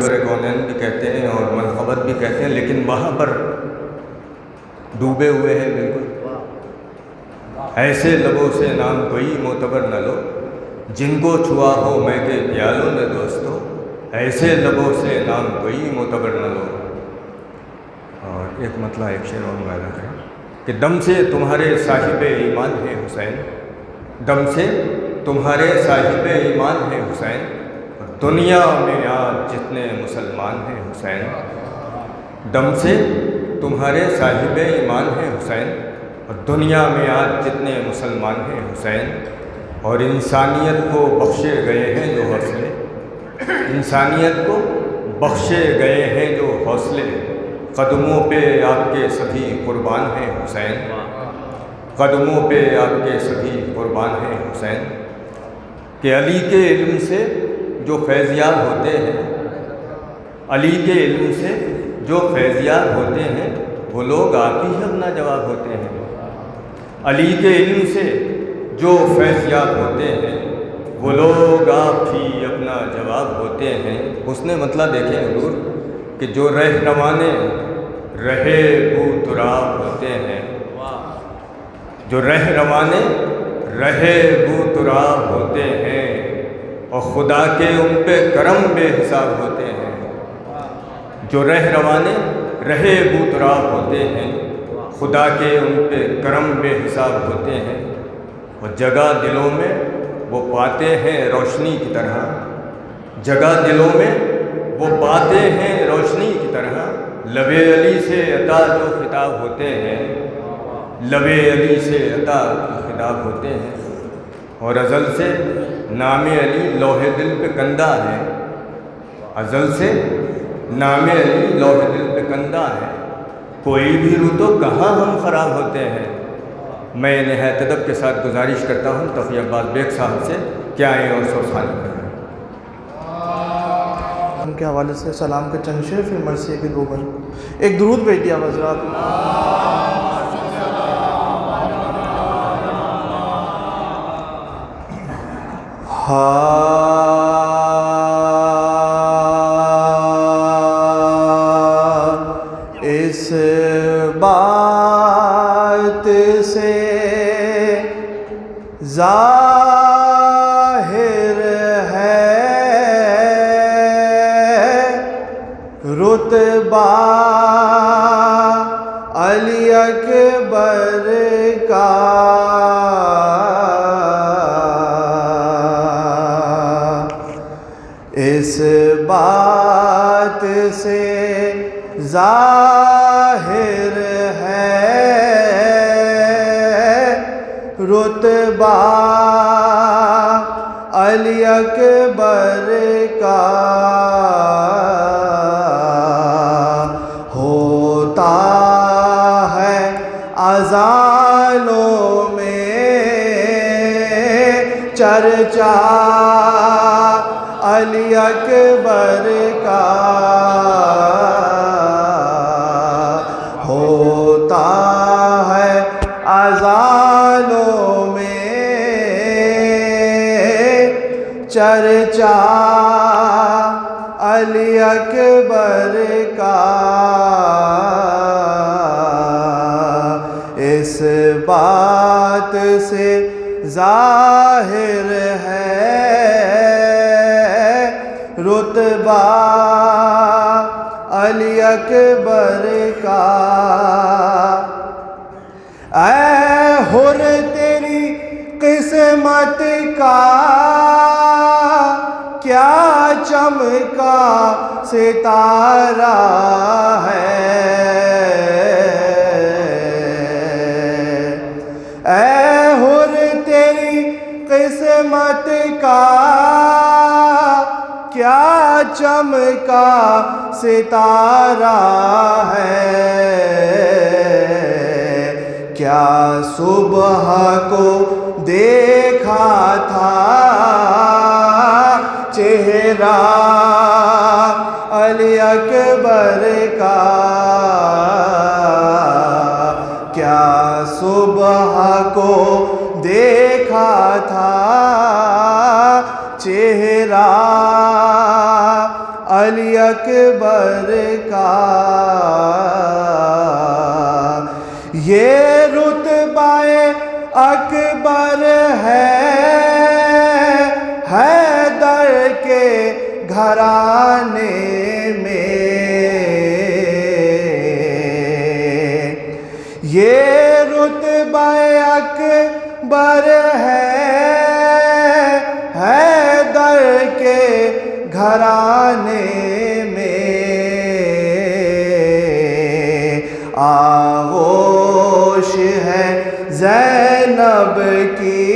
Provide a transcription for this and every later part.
محور کونین بھی کہتے ہیں اور منقبت بھی کہتے ہیں، لیکن وہاں پر ڈوبے ہوئے ہیں بالکل۔ ایسے لبوں سے نام کوئی معتبر نہ لو، جن کو چھوا ہو میں کے پیالوں نے دوستو، ایسے لبوں سے نام کوئی معتبر نہ لو۔ اور ایک مطلع ایک شعر اور مغیرہ ہے کہ دم سے تمہارے صاحب ایمان ہے حسین، دم سے تمہارے صاحب ایمان ہے حسین، دنیا میں آج جتنے مسلمان ہیں حسین، دم سے تمہارے صاحب ایمان ہیں حسین، اور دنیا میں آج جتنے مسلمان ہیں حسین، اور انسانیت کو بخشے گئے ہیں جو حوصلے، انسانیت کو بخشے گئے ہیں جو حوصلے، قدموں پہ آپ کے سبھی قربان ہیں حسین، قدموں پہ آپ کے سبھی قربان ہیں حسین، کہ علی کے علم سے جو فیضیاب ہوتے ہیں، علی کے علم سے جو فیضیاب ہوتے ہیں، وہ لوگ آپ ہی اپنا جواب ہوتے ہیں، علی کے علم سے جو فیضیاب ہوتے ہیں، وہ لوگ آپ ہی اپنا جواب ہوتے ہیں۔ اس نے مطلب دیکھیں حضور کہ جو رہنمانے رہے بو تراب ہوتے ہیں، جو رہنمانے رہے بو تراب ہوتے ہیں، اور خدا کے ان پہ کرم بے حساب ہوتے ہیں، جو رہنمانے رہے بو تراب ہوتے ہیں، خدا کے ان پہ کرم بے حساب ہوتے ہیں، اور جگہ دلوں میں وہ پاتے ہیں روشنی کی طرح، جگہ دلوں میں وہ پاتے ہیں روشنی کی طرح، لب علی سے عطا جو خطاب ہوتے ہیں، لب علی سے عطا جو خطاب ہوتے ہیں، اور ازل سے نام علی لوح دل پہ کندہ ہے، ازل سے نام علی لوح دل پہ کندہ ہے، کوئی بھی رو تو کہاں ہم خراب ہوتے ہیں۔ میں نہایت ادب کے ساتھ گزارش کرتا ہوں تقی عباس بیگ صاحب سے کہ آئیں اور سوسانی کریں۔ ان کے حوالے سے سلام کے چند شعر، پھر مرثیے کے 2 بند۔ ایک درود بھیج دیا حضرات۔ اس بات سے ظاہر ہے رتبہ علی اکبر کا، اس بات سے ظاہر ہے رتبہ علی اکبر کا، ہوتا ہے اذانوں میں چرچا علی اکبر کا، ہوتا ہے اذانوں میں چرچا علی اکبر کا، اس بات سے ظاہر ہے رتبہ علی اکبر کا، اے حر تیری قسمت کا کیا چمکا ستارہ ہے، اے حر تیری قسمت کا کیا چمکا ستارہ ہے، کیا صبح کو دیکھا تھا چہرہ علی اکبر کا، کیا صبح کو دیکھا تھا چہرہ علی اکبر کا یہ رتبہ اکبر ہے حیدر کے گھرانے میں، یہ رتبہ اکبر ہے حیدر کے گھرانے میں، آغوش ہے زینب کی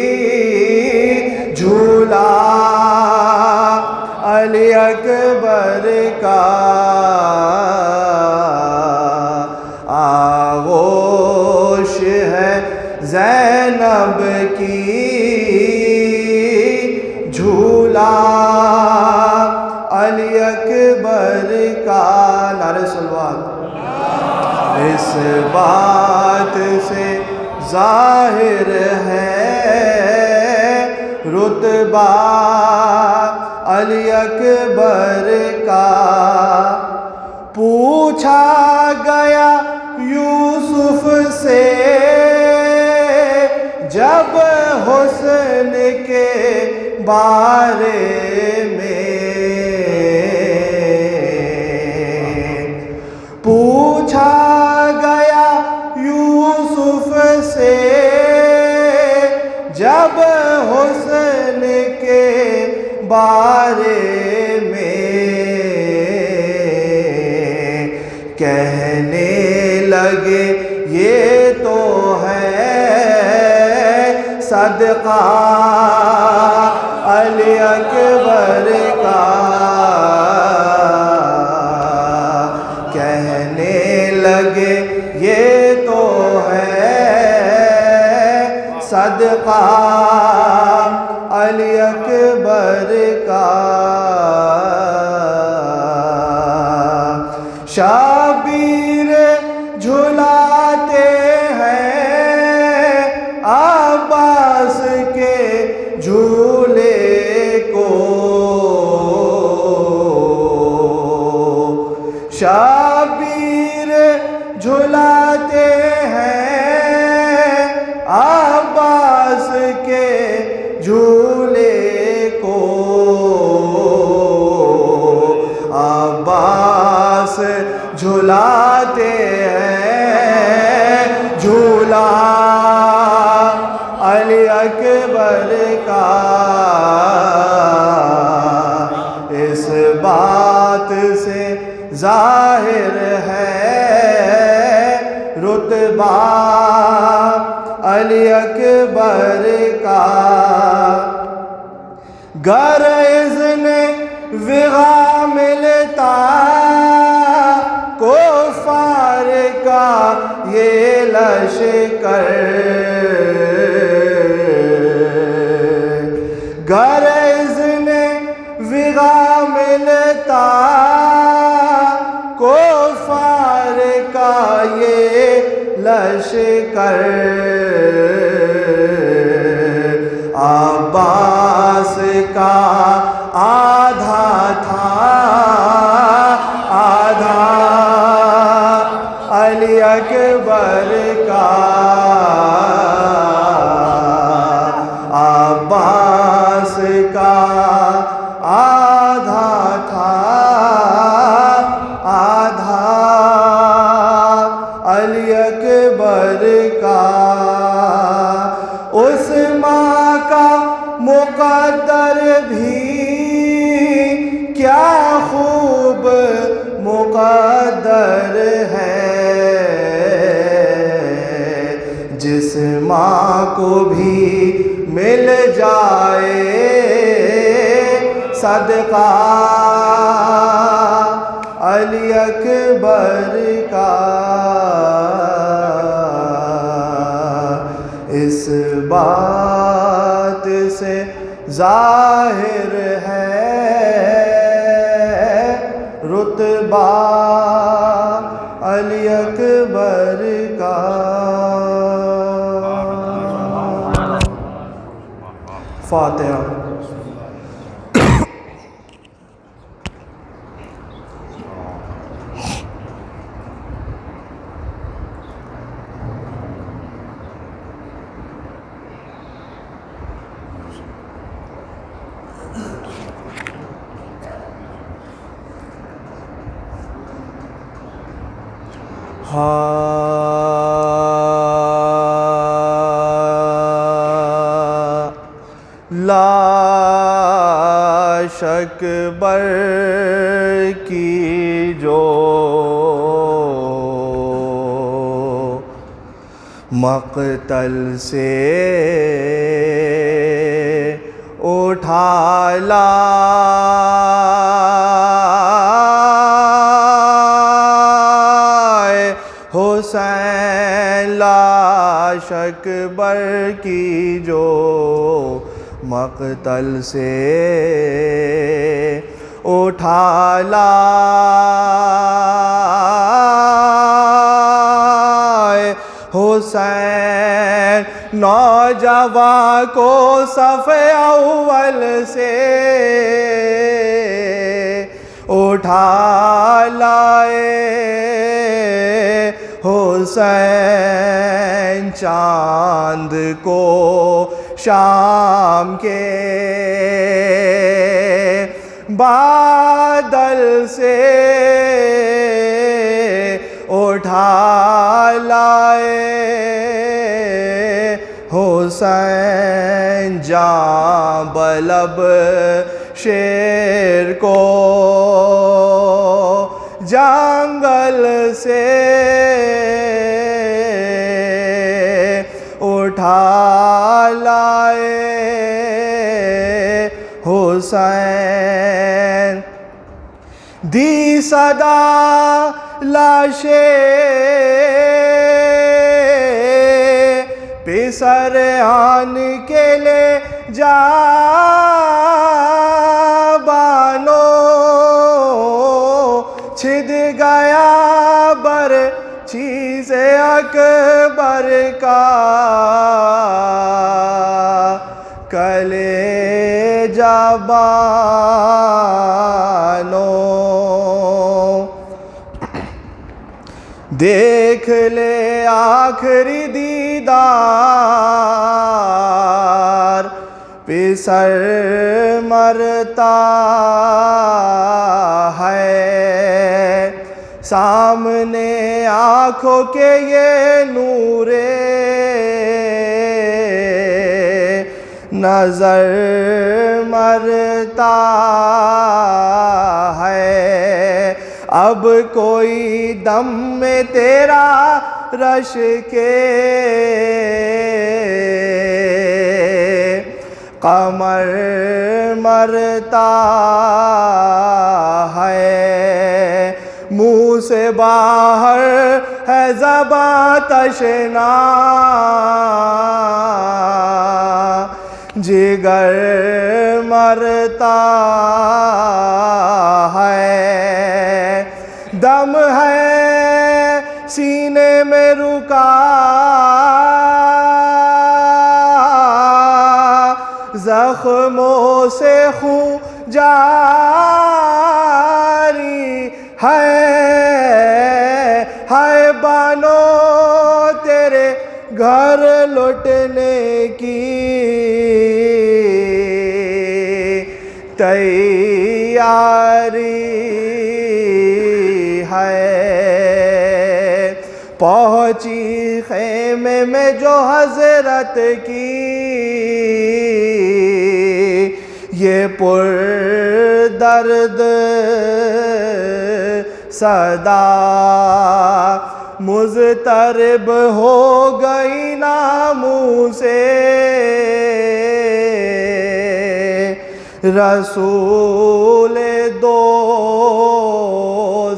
جھولا علی اکبر کا، آغوش ہے زینب کی جھولا علی اکبر کا، نعرہ صلوات۔ اس بات سے ظاہر ہے رتبہ علی اکبر کا، پوچھا گیا یوسف سے جب حسن کے بارے میں، پوچھا گیا یوسف سے جب حسن کے بارے میں، کہنے لگے یہ تو ہے صدقہ علی اکبر کا، کہنے لگے یہ تو ہے صدقہ علی اکبر کا، شبیر جھلاتے ہیں عباس کے جھولے کو، شبیر جھلاتے ہیں عباس کے جھولے کو، عباس جھلاتے ہیں جھولا علی اکبر کا، اس بات سے ظاہر ہے رتبہ علی اکبر کا، گر اذن وغا ملتا کفار کا یہ لشکر، گر اذن وغا ملتا کفار کا یہ لشکر، عباس کا آدھا تھا آدھا علی اکبر کا، عباس کا آدھا تھا آدھا علی اکبر کا، اس ماں کا مقدر بھی کیا خوب مقدر ہے، جس ماں کو بھی مل جائے صدقہ علی اکبر کا، اس بات سے ظاہر ہے رتبہ علی اکبر کا۔ فاتحہ۔ لاش اکبر کی جو مقتل سے اٹھا لائے حسین، لاش اکبر کی جو مقتل سے اٹھا لائے حسین، نوجوان کو صف اول سے اٹھا لائے حسین، چاند کو شام کے بادل سے اٹھا لائے حسین، جاں بلب شیر کو جنگل سے اٹھا لائے حسین، دی صدا لاشیں پسر آن کے لے جا بانو، چھد گیا بر چیز اکبر کا کلیجہ بانو، دیکھ لے آخری دیدار، پسر مرتا ہے سامنے آنکھوں کے یہ نور نظر مرتا ہے، اب کوئی دم میں تیرا رش کے قمر مرتا ہے، منہ سے باہر ہے زباں تشنا، جگر مرتا ہے، دم ہے سینے میں رکا، زخموں سے خون جاری ہے بانو تیرے گھر لٹنے کی تیاری ہے، پہنچی خیمے میں جو حضرت کی یہ پر درد صدا، مضطرب ہو گئی ناموں سے رسول دو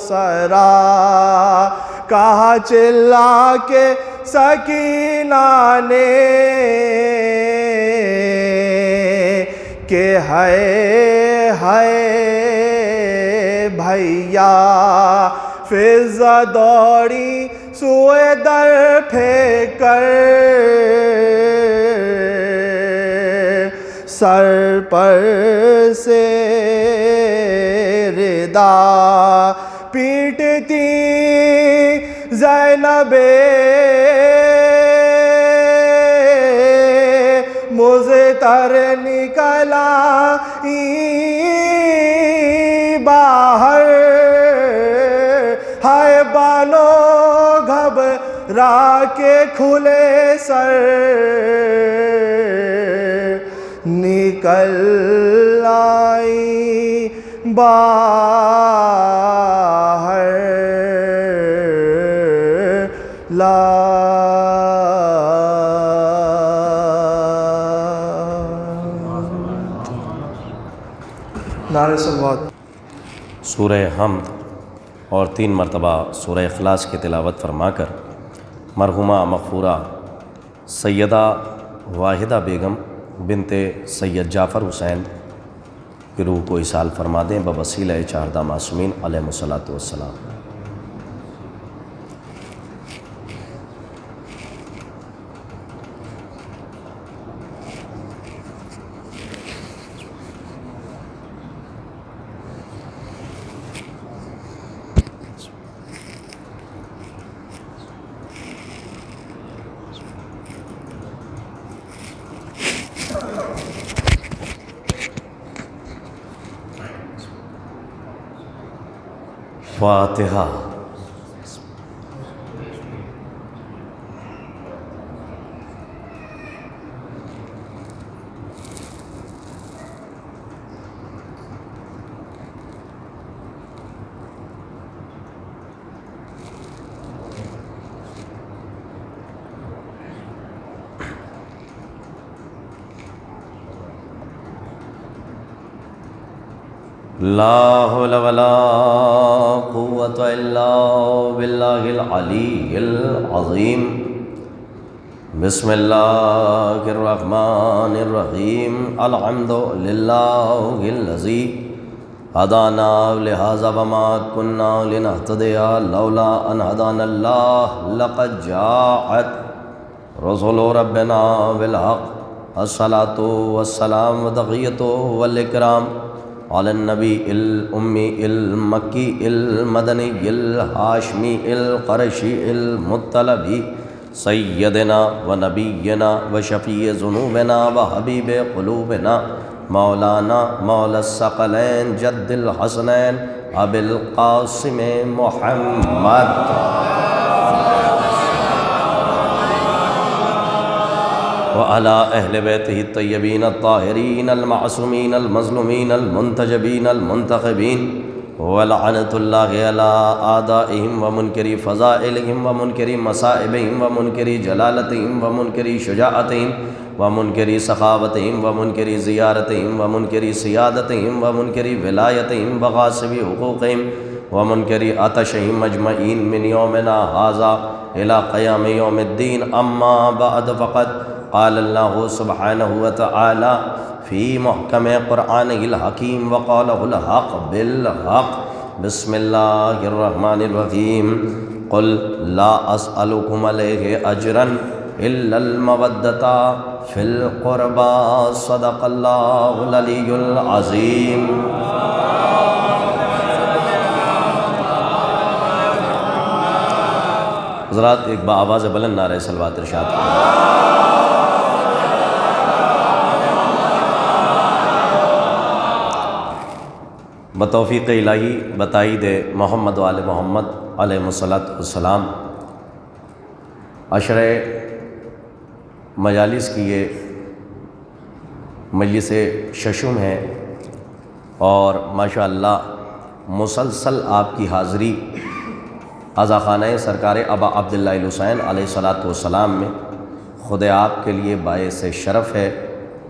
سرا، کہا چلا کے سکینہ نے کہ ہے بھیا، فضا دوڑی سوئے در پھینک کر، سر پر سے ردا پیٹتی زینب مضطر نکلا باہر، ہائے بانو راہ کے کھلے سر نکل آئی باہر نعرہ صلوات۔ سورہ حمد اور 3 مرتبہ سورہ اخلاص کی تلاوت فرما کر مرحومہ مغفورہ سیدہ واحدہ بیگم بنت سید جعفر حسین کی روح کو ایصال فرما دیں بوسیلہ 4 معصومین علیہم الصلاۃ والسلام۔ فاتحہ۔ لا حول ولا قوة الا باللہ العلی العظیم۔ بسم اللہ الرحمن الرحیم۔ الحمد للہ الذی ہدانا لہذا وما كنا لنہتدی لولا ان ہدانا اللہ لقد جاءت رسول ربنا بالحق الصلاۃ والسلام وتحیۃ والاکرام علی النبی الامی المکی المدنی الہاشمی القرشی المطلبی سیدنا و نبینا و شفیع ذنوبنا و حبیب قلوبنا مولانا مولا الثقلین جد الحسنین ابی القاسم محمد وعلى أهل بيته الطيبين الطاهرين المعصومين المظلومين المنتجبين المنتخبين ولعنة الله على أعدائهم ومنكر فضائلهم ومنكر مصائبهم ومنكر جلالتهم ومنكر شجاعتهم ومنكر سخاوتهم ومنكر زيارتهم ومنكر سيادتهم ومنكر ولايتهم وغاصب حقوقهم ومنكر عطشهم أجمعين من يومنا هذا إلى قيام يوم الدين أما بعد فقد قال الله سبحانه وتعالى في محكم قرآنه الحكيم وقاله الحق بالحق بسم الله الرحمن الرحيم قل لا أسألكم عليه أجرا إلا المودة في القربى صدق الله العلي العظيم۔ حضرات ایک بآواز بلند نعرہ صلوات ارشاد کریں۔ بتوفیق الہی بتائید محمد و آل محمد علیہ الصلاۃ والسلام عشرہ مجالس کی یہ مجلس ششم ہے اور ماشاءاللہ مسلسل آپ کی حاضری عزا خانہ سرکار ابا عبداللہ الحسین علیہ الصلاۃ والسلام میں خود آپ کے لیے باعث شرف ہے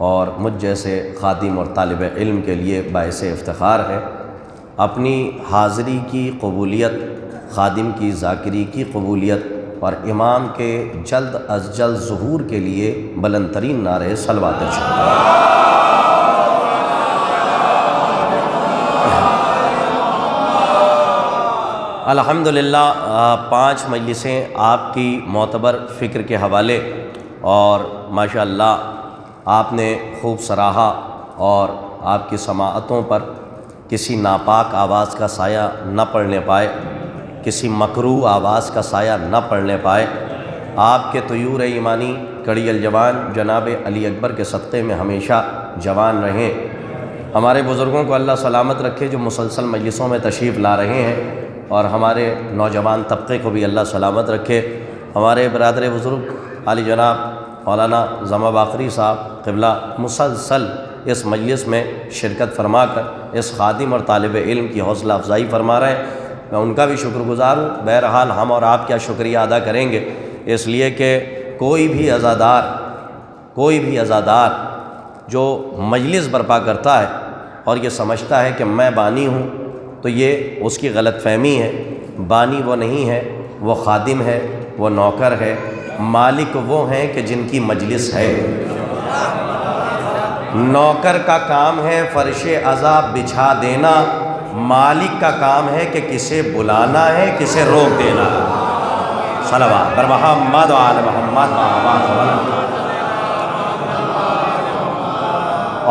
اور مجھ جیسے خادم اور طالب علم کے لیے باعث افتخار ہے۔ اپنی حاضری کی قبولیت، خادم کی ذاکری کی قبولیت اور امام کے جلد از جلد ظہور کے لیے بلند ترین نعرہ صلوات ارشاد۔ الحمدللہ 5 مجلسیں آپ کی معتبر فکر کے حوالے اور ماشاءاللہ آپ نے خوب سراہا اور آپ کی سماعتوں پر کسی ناپاک آواز کا سایہ نہ پڑنے پائے، کسی مکروہ آواز کا سایہ نہ پڑنے پائے۔ آپ کے طیور ایمانی کڑی الجوان جناب علی اکبر کے صدقے میں ہمیشہ جوان رہیں۔ ہمارے بزرگوں کو اللہ سلامت رکھے جو مسلسل مجلسوں میں تشریف لا رہے ہیں، اور ہمارے نوجوان طبقے کو بھی اللہ سلامت رکھے۔ ہمارے برادر بزرگ عالی جناب مولانا زماں باقری صاحب قبلہ مسلسل اس مجلس میں شرکت فرما کر اس خادم اور طالب علم کی حوصلہ افزائی فرما رہے ہیں، میں ان کا بھی شکر گزار ہوں۔ بہرحال ہم اور آپ کیا شکریہ ادا کریں گے، اس لیے کہ کوئی بھی عزادار جو مجلس برپا کرتا ہے اور یہ سمجھتا ہے کہ میں بانی ہوں، تو یہ اس کی غلط فہمی ہے۔ بانی وہ نہیں ہے، وہ خادم ہے، وہ نوکر ہے۔ مالک وہ ہیں کہ جن کی مجلس ہے۔ نوکر کا کام ہے فرش عزا بچھا دینا، مالک کا کام ہے کہ کسے بلانا ہے، کسے روک دینا۔ صلوات بر محمد و آل محمد۔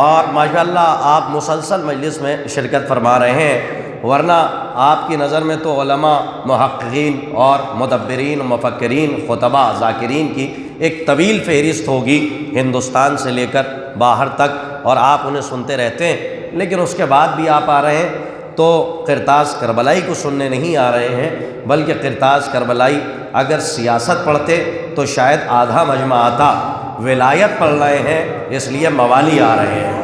اور ماشاءاللہ آپ مسلسل مجلس میں شرکت فرما رہے ہیں، ورنہ آپ کی نظر میں تو علماء، محققین اور مدبرین، مفکرین، خطباء، ذاکرین کی ایک طویل فہرست ہوگی ہندوستان سے لے کر باہر تک، اور آپ انہیں سنتے رہتے ہیں، لیکن اس کے بعد بھی آپ آ رہے ہیں تو قرطاس کربلائی کو سننے نہیں آ رہے ہیں، بلکہ قرطاس کربلائی اگر سیاست پڑھتے تو شاید آدھا مجمع آتا۔ ولایت پڑھ رہے ہیں اس لیے موالی آ رہے ہیں۔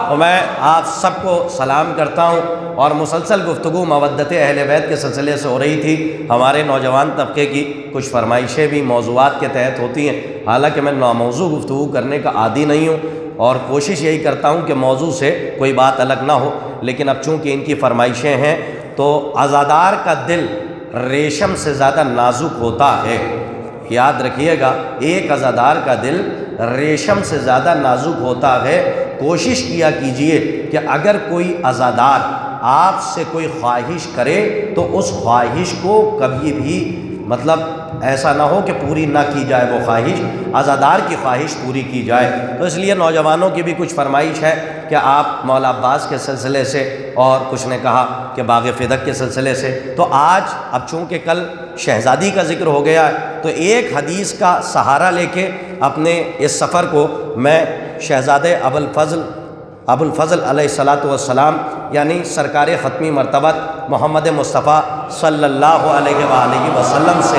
اور میں آپ سب کو سلام کرتا ہوں، اور مسلسل گفتگو مودت اہل بیت کے سلسلے سے ہو رہی تھی۔ ہمارے نوجوان طبقے کی کچھ فرمائشیں بھی موضوعات کے تحت ہوتی ہیں، حالانکہ میں ناموضوع گفتگو کرنے کا عادی نہیں ہوں، اور کوشش یہی کرتا ہوں کہ موضوع سے کوئی بات الگ نہ ہو، لیکن اب چونکہ ان کی فرمائشیں ہیں تو عزادار کا دل ریشم سے زیادہ نازک ہوتا ہے۔ یاد رکھیے گا، ایک عزادار کا دل ریشم سے زیادہ نازک ہوتا ہے۔ کوشش کیا کیجئے کہ اگر کوئی عزادار آپ سے کوئی خواہش کرے تو اس خواہش کو کبھی بھی ایسا نہ ہو کہ پوری نہ کی جائے، وہ خواہش عزادار کی خواہش پوری کی جائے۔ تو اس لیے نوجوانوں کی بھی کچھ فرمائش ہے کہ آپ مولا عباس کے سلسلے سے، اور کچھ نے کہا کہ باغ فدق کے سلسلے سے، تو آج اب چونکہ کل شہزادی کا ذکر ہو گیا ہے تو ایک حدیث کا سہارا لے کے اپنے اس سفر کو میں شہزادے ابوالفضل علیہ الصلاۃ والسلام یعنی سرکار ختمی مرتبت محمد مصطفیٰ صلی اللہ علیہ وآلہ وسلم سے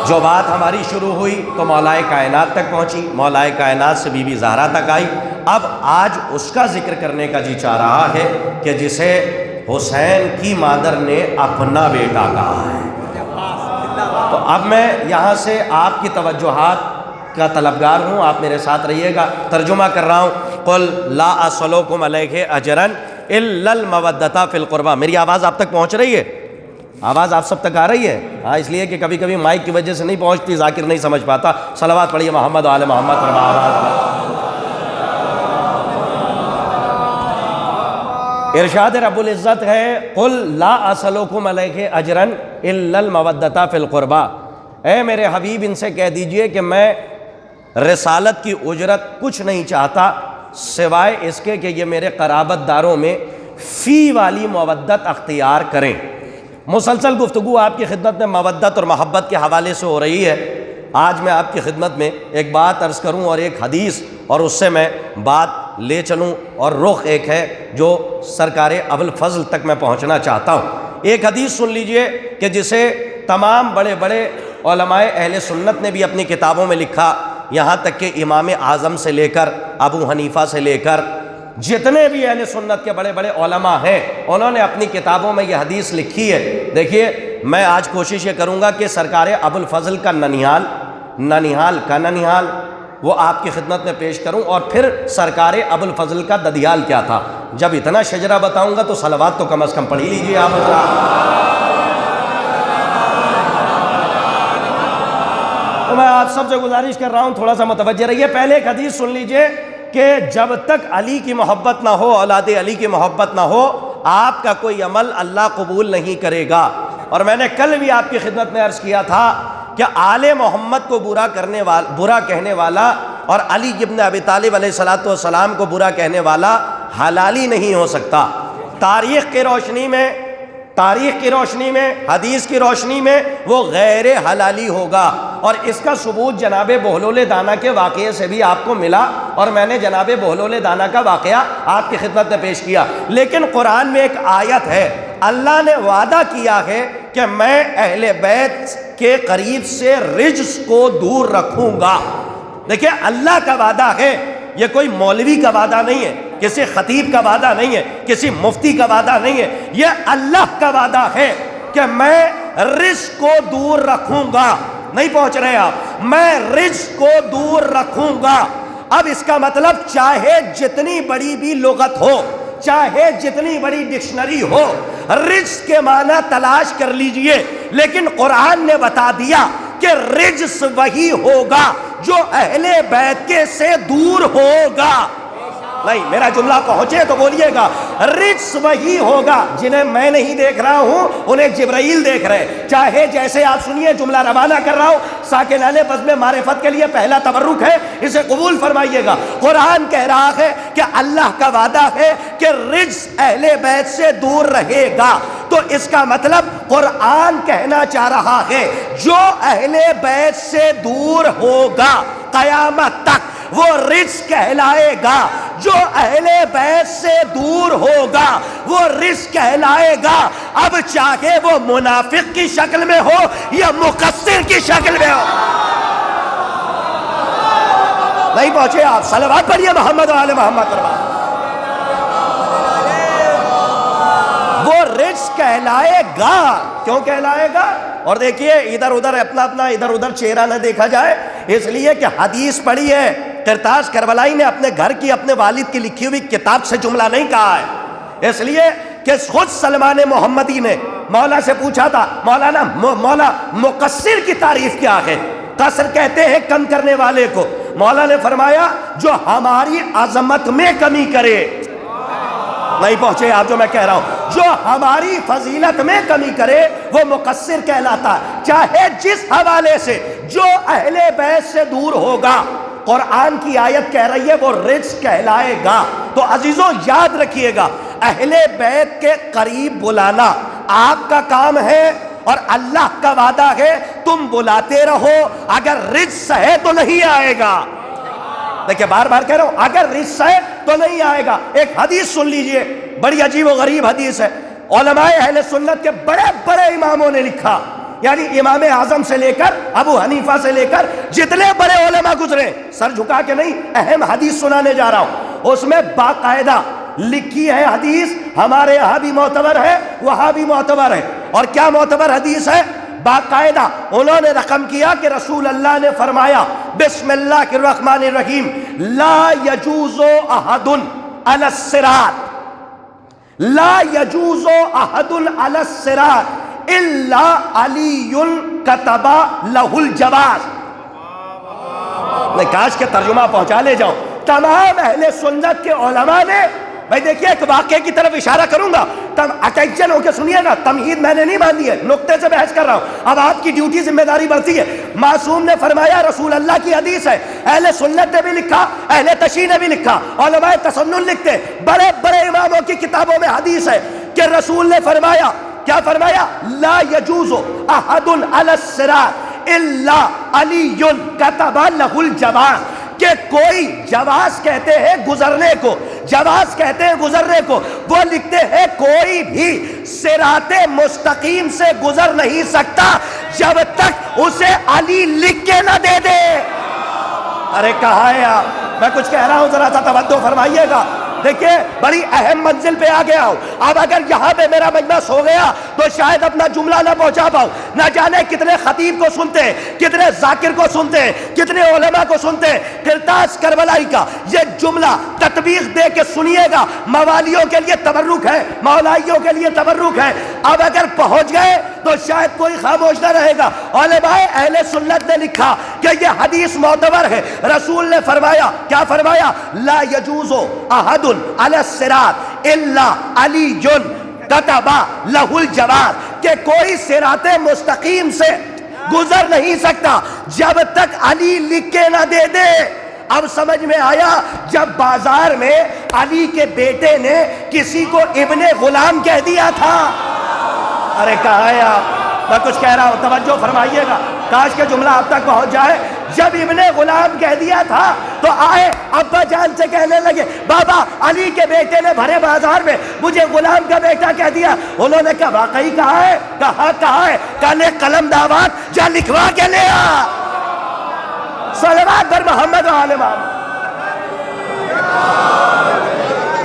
جو بات ہماری شروع ہوئی تو مولائے کائنات تک پہنچی، مولائے کائنات سے بی بی زہرا تک آئی۔ اب آج اس کا ذکر کرنے کا جی چاہ رہا ہے کہ جسے حسین کی مادر نے اپنا بیٹا کہا ہے۔ تو اب میں یہاں سے آپ کی توجہات کا طلبگار ہوں، آپ میرے ساتھ رہیے گا۔ ترجمہ کر رہا ہوں، قل لا اسألکم علیہ اجرا الا المودۃ فی القربى۔ میری آواز آپ تک پہنچ رہی ہے؟ آواز آپ سب تک آ رہی ہے؟ ہاں، اس لیے کہ کبھی کبھی مائک کی وجہ سے نہیں پہنچتی، ذاکر نہیں سمجھ پاتا۔ صلوات پڑھیے محمد و آل محمد۔ ارشاد رب العزت ہے، قل لا اسألکم علیہ اجرا الا المودۃ فی القربى۔ اے میرے حبیب، ان سے کہہ دیجئے کہ میں رسالت کی اجرت کچھ نہیں چاہتا سوائے اس کے کہ یہ میرے قرابت داروں میں فی والی مودت اختیار کریں۔ مسلسل گفتگو آپ کی خدمت میں مودت اور محبت کے حوالے سے ہو رہی ہے۔ آج میں آپ کی خدمت میں ایک بات عرض کروں اور ایک حدیث، اور اس سے میں بات لے چلوں، اور رخ ایک ہے جو سرکار ابوالفضل تک میں پہنچنا چاہتا ہوں۔ ایک حدیث سن لیجئے کہ جسے تمام بڑے بڑے علماء اہل سنت نے بھی اپنی کتابوں میں لکھا، یہاں تک کہ امام اعظم سے لے کر ابو حنیفہ سے لے کر جتنے بھی اہل سنت کے بڑے بڑے علماء ہیں، انہوں نے اپنی کتابوں میں یہ حدیث لکھی ہے۔ دیکھیے، میں آج کوشش یہ کروں گا کہ سرکار ابوالفضل کا ننیھال وہ آپ کی خدمت میں پیش کروں، اور پھر سرکار ابوالفضل کا ددیال کیا تھا۔ جب اتنا شجرہ بتاؤں گا تو صلوات تو کم از کم پڑھ ہی لیجیے آپ حضرات۔ تو میں آپ سب سے گزارش کر رہا ہوں تھوڑا سا متوجہ رہیے۔ پہلے ایک حدیث سن لیجئے کہ جب تک علی کی محبت نہ ہو، اولاد علی کی محبت نہ ہو، آپ کا کوئی عمل اللہ قبول نہیں کرے گا۔ اور میں نے کل بھی آپ کی خدمت میں عرض کیا تھا کہ آل محمد کو برا کہنے والا اور علی ابن ابی طالب علیہ الصلوۃ والسلام کو برا کہنے والا حلالی نہیں ہو سکتا۔ تاریخ کی روشنی میں، حدیث کی روشنی میں وہ غیر حلالی ہوگا، اور اس کا ثبوت جناب بہلول دانا کے واقعے سے بھی آپ کو ملا، اور میں نے جناب بہلول دانا کا واقعہ آپ کی خدمت میں پیش کیا۔ لیکن قرآن میں ایک آیت ہے، اللہ نے وعدہ کیا ہے کہ میں اہل بیت کے قریب سے رجس کو دور رکھوں گا. دیکھیں اللہ کا وعدہ ہے، یہ کوئی مولوی کا وعدہ نہیں ہے، کسی خطیب کا وعدہ نہیں ہے، کسی مفتی کا وعدہ نہیں ہے، یہ اللہ کا وعدہ ہے کہ میں رجس کو دور رکھوں گا. نہیں پہنچ رہے آپ؟ میں رجس کو دور رکھوں گا. اب اس کا مطلب چاہے جتنی بڑی بھی لغت ہو، چاہے جتنی بڑی ڈکشنری ہو، رجس کے معنی تلاش کر لیجئے، لیکن قرآن نے بتا دیا کہ رجس وہی ہوگا جو اہل بیت کے سے دور ہوگا. نہیں، میرا جملہ پہنچے تو بولیے گا. رجس وہی ہوگا جنہیں میں نہیں دیکھ رہا ہوں، انہیں جبرائیل دیکھ رہے. چاہے جیسے آپ سنیے، جملہ روانہ کر رہا ہوں، ساکنان بزم معرفت کے لیے پہلا تبرک ہے، اسے قبول فرمائیے گا. قرآن کہہ رہا ہے کہ اللہ کا وعدہ ہے کہ رجس اہل بیت سے دور رہے گا. تو اس کا مطلب قرآن کہنا چاہ رہا ہے جو اہل بیت سے دور ہوگا قیامت تک وہ رجس کہلائے گا. جو اہل بیت سے دور ہوگا وہ رجس کہلائے گا. اب چاہے وہ منافق کی شکل میں ہو یا مقصر کی شکل میں ہو. نہیں پہنچے آپ؟ صلوات پڑھیے محمد و آل محمد. وہ رجس کہلائے گا. کیوں کہلائے گا؟ اور دیکھیے ادھر ادھر اپنا ادھر ادھر چہرہ نہ دیکھا جائے، اس لیے کہ حدیث پڑھی ہے. قرطاس کربلائی نے اپنے گھر کی اپنے والد کی لکھی ہوئی کتاب سے جملہ نہیں کہا ہے، اس لیے کہ خود سلمان محمدی نے مولا سے پوچھا تھا، مولا مقصر کی تعریف کیا ہے؟ قصر کہتے ہیں کم کرنے والے کو. مولا نے فرمایا جو ہماری عظمت میں کمی کرے. نہیں پہنچے آپ جو میں کہہ رہا ہوں؟ جو ہماری فضیلت میں کمی کرے وہ مقصر کہلاتا ہے، چاہے جس حوالے سے. جو اہل بیت سے دور ہوگا، قرآن کی آیت کہہ رہی ہے وہ رجس کہلائے گا. تو عزیزوں یاد رکھیے گا، اہل بیت کے قریب بلانا آپ کا کام ہے، اور اللہ کا وعدہ ہے تم بلاتے رہو. اگر رجس ہے تو نہیں آئے گا. دیکھیں بار بار کہہ رہا ہوں، اگر رجس ہے تو نہیں آئے گا. ایک حدیث سن لیجئے، بڑی عجیب و غریب حدیث ہے. علماء اہل سنت کے بڑے بڑے اماموں نے لکھا، یعنی امام اعظم سے لے کر ابو حنیفہ سے لے کر جتنے بڑے علماء گزرے، سر جھکا کے نہیں، اہم حدیث سنانے جا رہا ہوں. اس میں باقاعدہ لکھی ہے حدیث، ہمارے یہاں بھی معتبر ہے، وہاں بھی معتبر ہے. اور کیا معتبر حدیث ہے؟ باقاعدہ انہوں نے رقم کیا کہ رسول اللہ نے فرمایا بسم اللہ الرحمن الرحیم لا یجوز احد علی الصراط، لا یجوز احد علی الصراط الا علی کتب لہ الجواز. میں کاش کے ترجمہ پہنچا لے جاؤں. تمام اہل سنت کے علماء نے، بھائی دیکھیے ایک واقعے کی طرف اشارہ کروں گا، تم اٹینشن ہو کے سنیے گا. تمہید میں نے نہیں باندھی ہے، نقطے سے بحث کر رہا ہوں. اب آپ کی ڈیوٹی ذمہ داری بڑھتی ہے. معصوم نے فرمایا، رسول اللہ کی حدیث ہے، اہل سنت نے بھی لکھا، اہل تشیع نے بھی لکھا، علماء تسنن لکھتے، بڑے بڑے اماموں کی کتابوں میں حدیث ہے کہ رسول نے فرمایا، کیا فرمایا؟ لا یجوز احد علی الصراط الا علی کتب لہ الجواز. کہ کوئی جواز کہتے ہیں گزرنے کو، جواز کہتے ہیں گزرنے کو، وہ لکھتے ہیں کوئی بھی صراط مستقیم سے گزر نہیں سکتا جب تک اسے علی لکھ کے نہ دے دے. ارے کہاں ہے آپ؟ میں کچھ کہہ رہا ہوں، ذرا سا توجہ فرمائیے گا. دیکھیں بڑی اہم منزل پہ آ گیا ہوں. اب اگر یہاں پہ میرا مجمع سو گیا تو شاید اپنا جملہ نہ پہنچا پاؤں. نہ جانے کتنے خطیب کو سنتے ہیں، کتنے ذاکر کو سنتے ہیں، کتنے علماء کو سنتے ہیں. قرطاس کربلائی کا یہ جملہ تطبیق دے کے سنیے گا. موالیوں کے لیے تبرک ہے، مولائیوں کے لیے تبرک ہے. اب اگر پہنچ گئے تو شاید کوئی خاموش نہ رہے گا. علماء اہل سنت نے لکھا کہ یہ حدیث معتبر ہے. رسول نے فرمایا، کیا فرمایا؟ لا یجوز احد علی الصراط الا علی کتب لہ الجواز. کہ کوئی صراط مستقیم سے گزر نہیں سکتا جب تک علی لکھ کے نہ دے دے. اب سمجھ میں آیا جب بازار میں علی کے بیٹے نے کسی کو ابن غلام کہہ دیا تھا. ارے کہاں ہے آپ؟ میں کچھ کہہ رہا ہوں، توجہ فرمائیے گا. کاش کے جملہ آپ تک پہنچ جائے. جب ابن غلام کہہ دیا تھا تو آئے ابا جان سے کہنے لگے بابا علی کے بیٹے نے بھرے بازار میں مجھے غلام کا بیٹا کہہ دیا. انہوں نے کہا واقعی کہا ہے؟ کہا ہے. کہنے قلم دعوات جا لکھوا کے لے آ. صلوات بر محمد و آل محمد.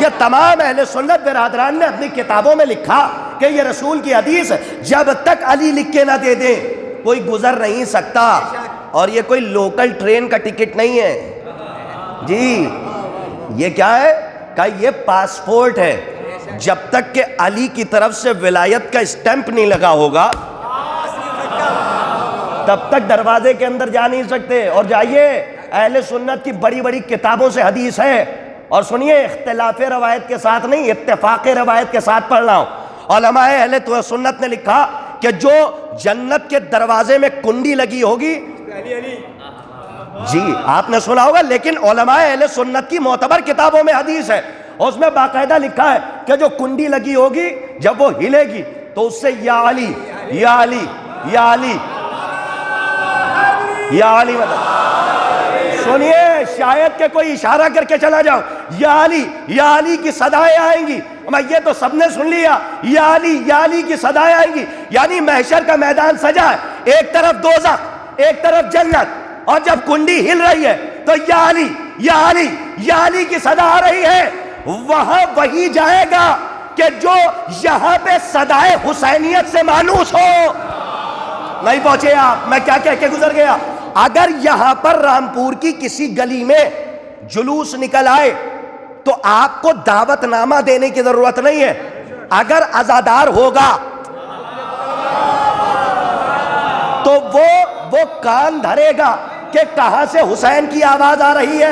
یہ تمام اہل سنت برادران نے اپنی کتابوں میں لکھا کہ یہ رسول کی حدیث ہے. جب تک علی لکھ کے نہ دے دیں کوئی گزر نہیں سکتا. اور یہ کوئی لوکل ٹرین کا ٹکٹ نہیں ہے جی. یہ کیا ہے؟ کہ یہ پاسپورٹ ہے. جب تک کہ علی کی طرف سے ولایت کا اسٹیمپ نہیں لگا ہوگا تب تک دروازے کے اندر جا نہیں سکتے. اور جائیے اہل سنت کی بڑی بڑی کتابوں سے حدیث ہے اور سنیے اختلاف روایت کے ساتھ نہیں اتفاق روایت کے ساتھ پڑھ رہا ہوں. علماء اہل سنت نے لکھا کہ جو جنت کے دروازے میں کنڈی لگی ہوگی جی آپ نے سنا ہوگا لیکن علماء اہل سنت کی معتبر کتابوں میں حدیث ہے اس میں باقاعدہ لکھا ہے کہ جو کنڈی لگی ہوگی جب وہ ہلے گی تو اس سے یا علی یا علی یا علی یا علی مطلب سنیے شاید کہ کوئی اشارہ کر کے چلا جاؤ یا علی کی صدائیں آئیں گی. میں یہ تو سب نے سن لیا یا علی کی صدائیں آئیں گی. یعنی محشر کا میدان سجا ہے ایک طرف دوزخ ایک طرف جنت اور جب کنڈی ہل رہی ہے تو یا علی کی صدا آ رہی ہے. وہاں وہی جائے گا کہ جو یہاں پہ صدائے حسینیت سے مانوس ہو. نہیں پہنچے آپ میں کیا کہہ کے گزر گیا. اگر یہاں پر رامپور کی کسی گلی میں جلوس نکل آئے تو آپ کو دعوت نامہ دینے کی ضرورت نہیں ہے. اگر عزادار ہوگا تو وہ کان دھرے گا کہ کہاں سے حسین کی آواز آ رہی ہے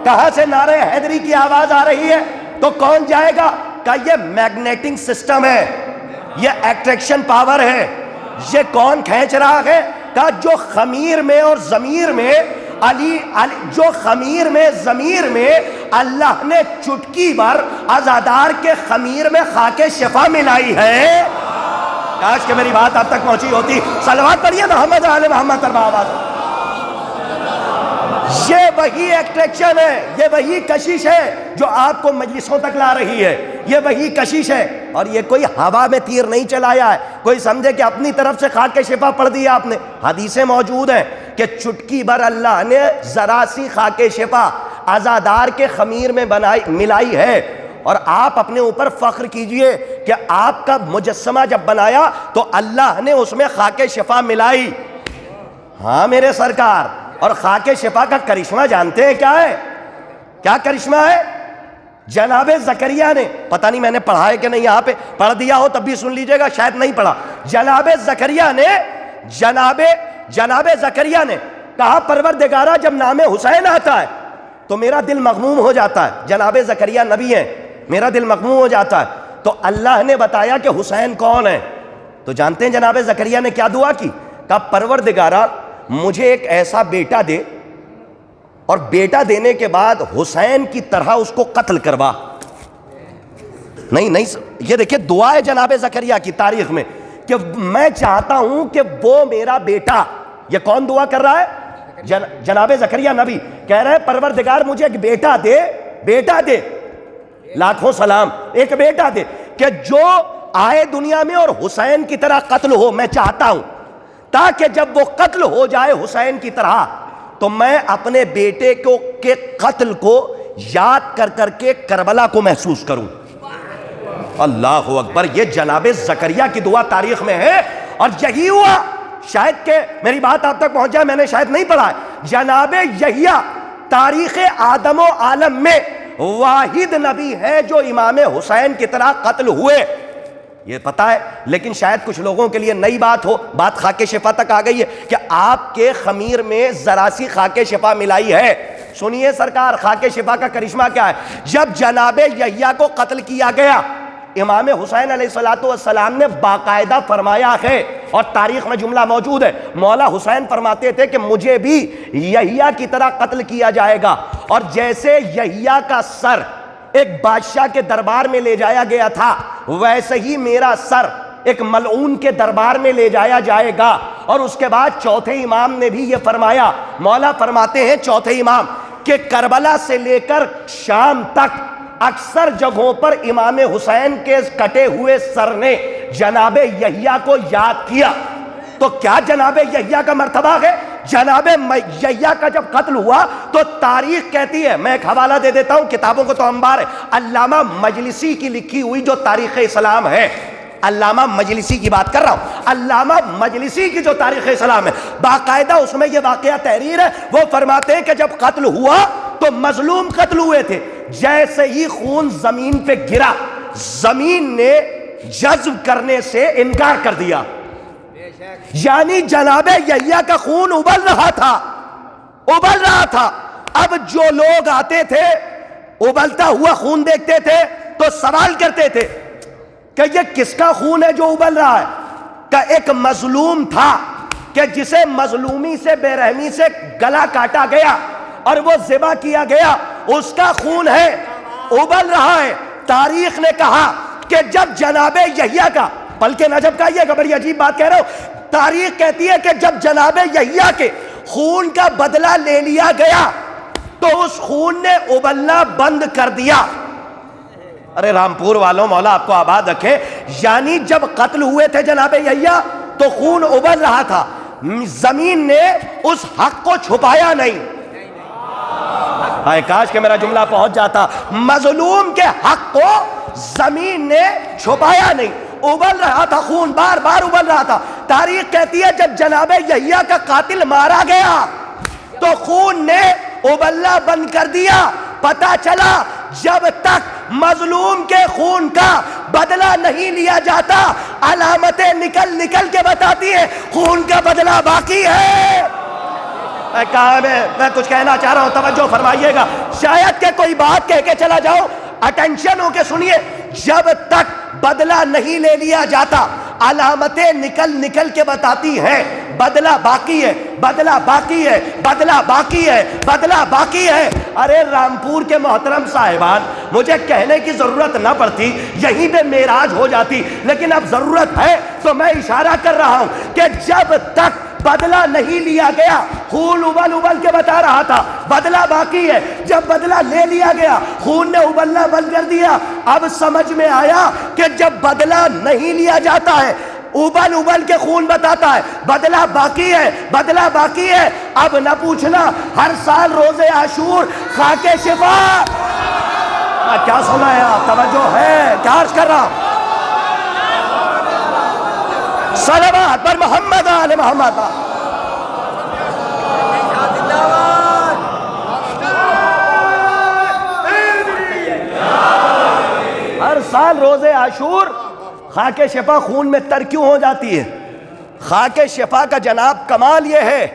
کہاں سے نعرہ حیدری کی آواز آ رہی ہے تو کون جائے گا. کہ یہ میگنیٹنگ سسٹم ہے یہ اٹریکشن پاور ہے. یہ کون کھینچ رہا ہے کہ جو خمیر میں اور ضمیر میں جو خمیر میں ضمیر میں اللہ نے چٹکی بھر عزادار کے خمیر میں خاک شفا ملائی ہے. کاش کہ میری بات اب تک پہنچی ہوتی. صلوات پڑھیے محمد آل محمد ترباوات. یہ وہی ایکٹریکشن ہے یہ وہی کشش ہے جو آپ کو مجلسوں تک لا رہی ہے. یہ وہی کشش ہے اور یہ کوئی ہوا میں تیر نہیں چلایا ہے کوئی سمجھے کہ اپنی طرف سے خاک شفا پڑھ دیا آپ نے. حدیثیں موجود ہیں کہ چٹکی بھر اللہ نے ذرا سی خاک شفا عزادار کے خمیر میں ملائی ہے. اور آپ اپنے اوپر فخر کیجئے کہ آپ کا مجسمہ جب بنایا تو اللہ نے اس میں خاک شفا ملائی. ہاں میرے سرکار. اور خاک شفا کا کرشمہ جانتے ہیں کیا ہے؟ کیا کرشمہ ہے؟ جناب زکریا نے پتہ نہیں میں نے پڑھا ہے کہ نہیں یہاں پہ پڑھ دیا ہو تب بھی سن لیجئے گا شاید نہیں پڑھا. جناب زکریا نے کہا پروردگارہ جب نام حسین آتا ہے تو میرا دل مغموم ہو جاتا ہے. جناب زکریا نبی ہیں میرا دل مغموم ہو جاتا ہے. تو اللہ نے بتایا کہ حسین کون ہے تو جانتے ہیں جناب زکریا نے کیا دعا کی؟ کہا پروردگارہ مجھے ایک ایسا بیٹا دے اور بیٹا دینے کے بعد حسین کی طرح اس کو قتل کروا. نہیں یہ دیکھیں دعا ہے جناب زکریا کی تاریخ میں کہ میں چاہتا ہوں کہ وہ میرا بیٹا. یہ کون دعا کر رہا ہے؟ جناب زکریا نبی کہہ رہے ہیں پروردگار مجھے ایک بیٹا دے لاکھوں سلام ایک بیٹا دے کہ جو آئے دنیا میں اور حسین کی طرح قتل ہو. میں چاہتا ہوں تاکہ جب وہ قتل ہو جائے حسین کی طرح تو میں اپنے بیٹے کے قتل کو یاد کر کے کربلا کو محسوس کروں. اللہ اکبر. یہ جناب زکریا کی دعا تاریخ میں ہے اور یہی ہوا. شاید کہ میری بات آپ تک پہنچ جائے میں نے شاید نہیں پڑھا ہے. جناب یحییٰ تاریخ آدم و عالم میں واحد نبی ہے جو امام حسین کی طرح قتل ہوئے. یہ پتہ ہے لیکن شاید کچھ لوگوں کے لیے نئی بات ہو. بات خاک شفا تک آ گئی ہے کہ آپ کے خمیر میں ذرا سی خاک شفا ملائی ہے. سنیے سرکار خاک شفا کا کرشمہ کیا ہے. جب جناب یحییٰ کو قتل کیا گیا امام حسین علیہ السلام نے باقاعدہ فرمایا ہے اور تاریخ میں جملہ موجود ہے. مولا حسین فرماتے تھے کہ مجھے بھی یحییٰ کی طرح قتل کیا جائے گا. اور جیسے یحییٰ کا سر ایک بادشاہ کے دربار میں لے جایا گیا تھا ویسے ہی میرا سر ایک ملعون کے دربار میں لے جایا جائے گا۔ اور اس کے بعد چوتھے امام نے بھی یہ فرمایا، مولا فرماتے ہیں چوتھے امام کہ کربلا سے لے کر شام تک اکثر جگہوں پر امام حسین کے کٹے ہوئے سر نے جناب یحییٰ کو یاد کیا۔ تو کیا جناب یحییٰ کا مرتبہ ہے؟ جناب یحییٰ کا جب قتل ہوا تو تاریخ کہتی ہے، میں ایک حوالہ دے دیتا ہوں، کتابوں کو تو انبار ہے، علامہ مجلسی کی لکھی ہوئی جو تاریخ اسلام ہے، علامہ مجلسی کی بات کر رہا ہوں، علامہ مجلسی کی جو تاریخ اسلام ہے، باقاعدہ اس میں یہ واقعہ تحریر ہے۔ وہ فرماتے ہیں کہ جب قتل ہوا تو مظلوم قتل ہوئے تھے، جیسے ہی خون زمین پہ گرا، زمین نے جذب کرنے سے انکار کر دیا، یعنی جناب یحییٰ کا خون ابل رہا تھا۔ اب جو لوگ آتے تھے ابلتا ہوا خون دیکھتے تھے تو سوال کرتے تھے کہ یہ کس کا خون ہے جو ابل رہا ہے؟ کہ ایک مظلوم تھا کہ جسے مظلومی سے بے رحمی سے گلا کاٹا گیا اور وہ ذبح کیا گیا، اس کا خون ہے، ابل رہا ہے۔ تاریخ نے کہا کہ جب جناب یحییٰ کا، بلکہ نجب کا یہ بڑی عجیب بات کہہ رہا ہوں، تاریخ کہتی ہے کہ جب جناب یحییٰ کے خون کا بدلہ لے لیا گیا تو اس خون نے ابلنا بند کر دیا۔ ارے رامپور والوں، مولا آپ کو آباد رکھے، یعنی جب قتل ہوئے تھے جناب یحییٰ تو خون ابل رہا تھا، زمین نے اس حق کو چھپایا نہیں۔ کاش کہ میرا جملہ پہنچ جاتا، مظلوم کے حق کو زمین نے چھپایا نہیں، ابل رہا تھا خون، بار بار ابل رہا تھا۔ تاریخ کہتی ہے جب جناب یحییٰ کا قاتل مارا گیا تو خون نے ابلنا بند کر دیا۔ پتا چلا جب تک مظلوم کے خون کا بدلہ نہیں لیا جاتا، علامتیں نکل نکل کے بتاتی ہیں خون کا بدلہ باقی ہے۔ میں کچھ کہنا چاہ رہا ہوں، توجہ فرمائیے گا، شاید کہ کوئی بات کہہ کے چلا جاؤ، اٹینشن ہو کے سنیے۔ جب تک بدلہ نہیں لے لیا جاتا، علامتیں نکل نکل کے بتاتی ہیں بدلہ باقی ہے، بدلہ باقی ہے، بدلہ باقی ہے، بدلہ باقی ہے۔ ارے رامپور کے محترم صاحبان، مجھے کہنے کی ضرورت نہ پڑتی، یہیں پہ معراج ہو جاتی، لیکن اب ضرورت ہے تو میں اشارہ کر رہا ہوں کہ جب تک بدلہ نہیں لیا گیا، خون ابل ابل کے بتا رہا تھا بدلہ باقی ہے، جب بدلہ لے لیا گیا خون نے ابلنا بند کر دیا۔ اب سمجھ میں آیا کہ جب بدلہ نہیں لیا جاتا ہے، ابل ابل کے خون بتاتا ہے بدلہ باقی ہے، بدلہ باقی ہے۔ اب نہ پوچھنا، ہر سال روز عاشور خاک شفا، کیا سنا ہے آپ؟ توجہ ہے کیا عرض کر رہا ہوں؟ صلوات پر محمد آل محمد۔ ہر سال روز عاشور خاک شفا خون میں تر کیوں ہو جاتی ہے؟ خاک شفا کا جناب کمال یہ ہے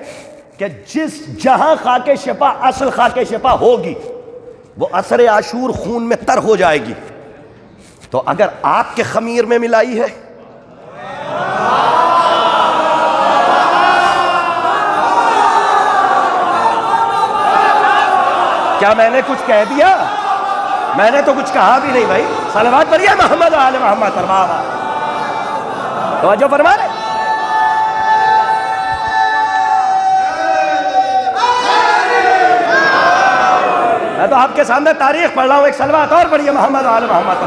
کہ جس جہاں خاک شفا، اصل خاک شفا ہوگی، وہ عصر عاشور خون میں تر ہو جائے گی۔ تو اگر آپ کے خمیر میں ملائی ہے، کیا میں نے کچھ کہہ دیا؟ میں نے تو کچھ کہا بھی نہیں بھائی۔ صلوات پڑھیے محمد آل محمد۔ توجہ فرما رہے؟ میں تو آپ کے سامنے تاریخ پڑھ رہا ہوں، ایک صلوات اور پڑھیے محمد آل محمد۔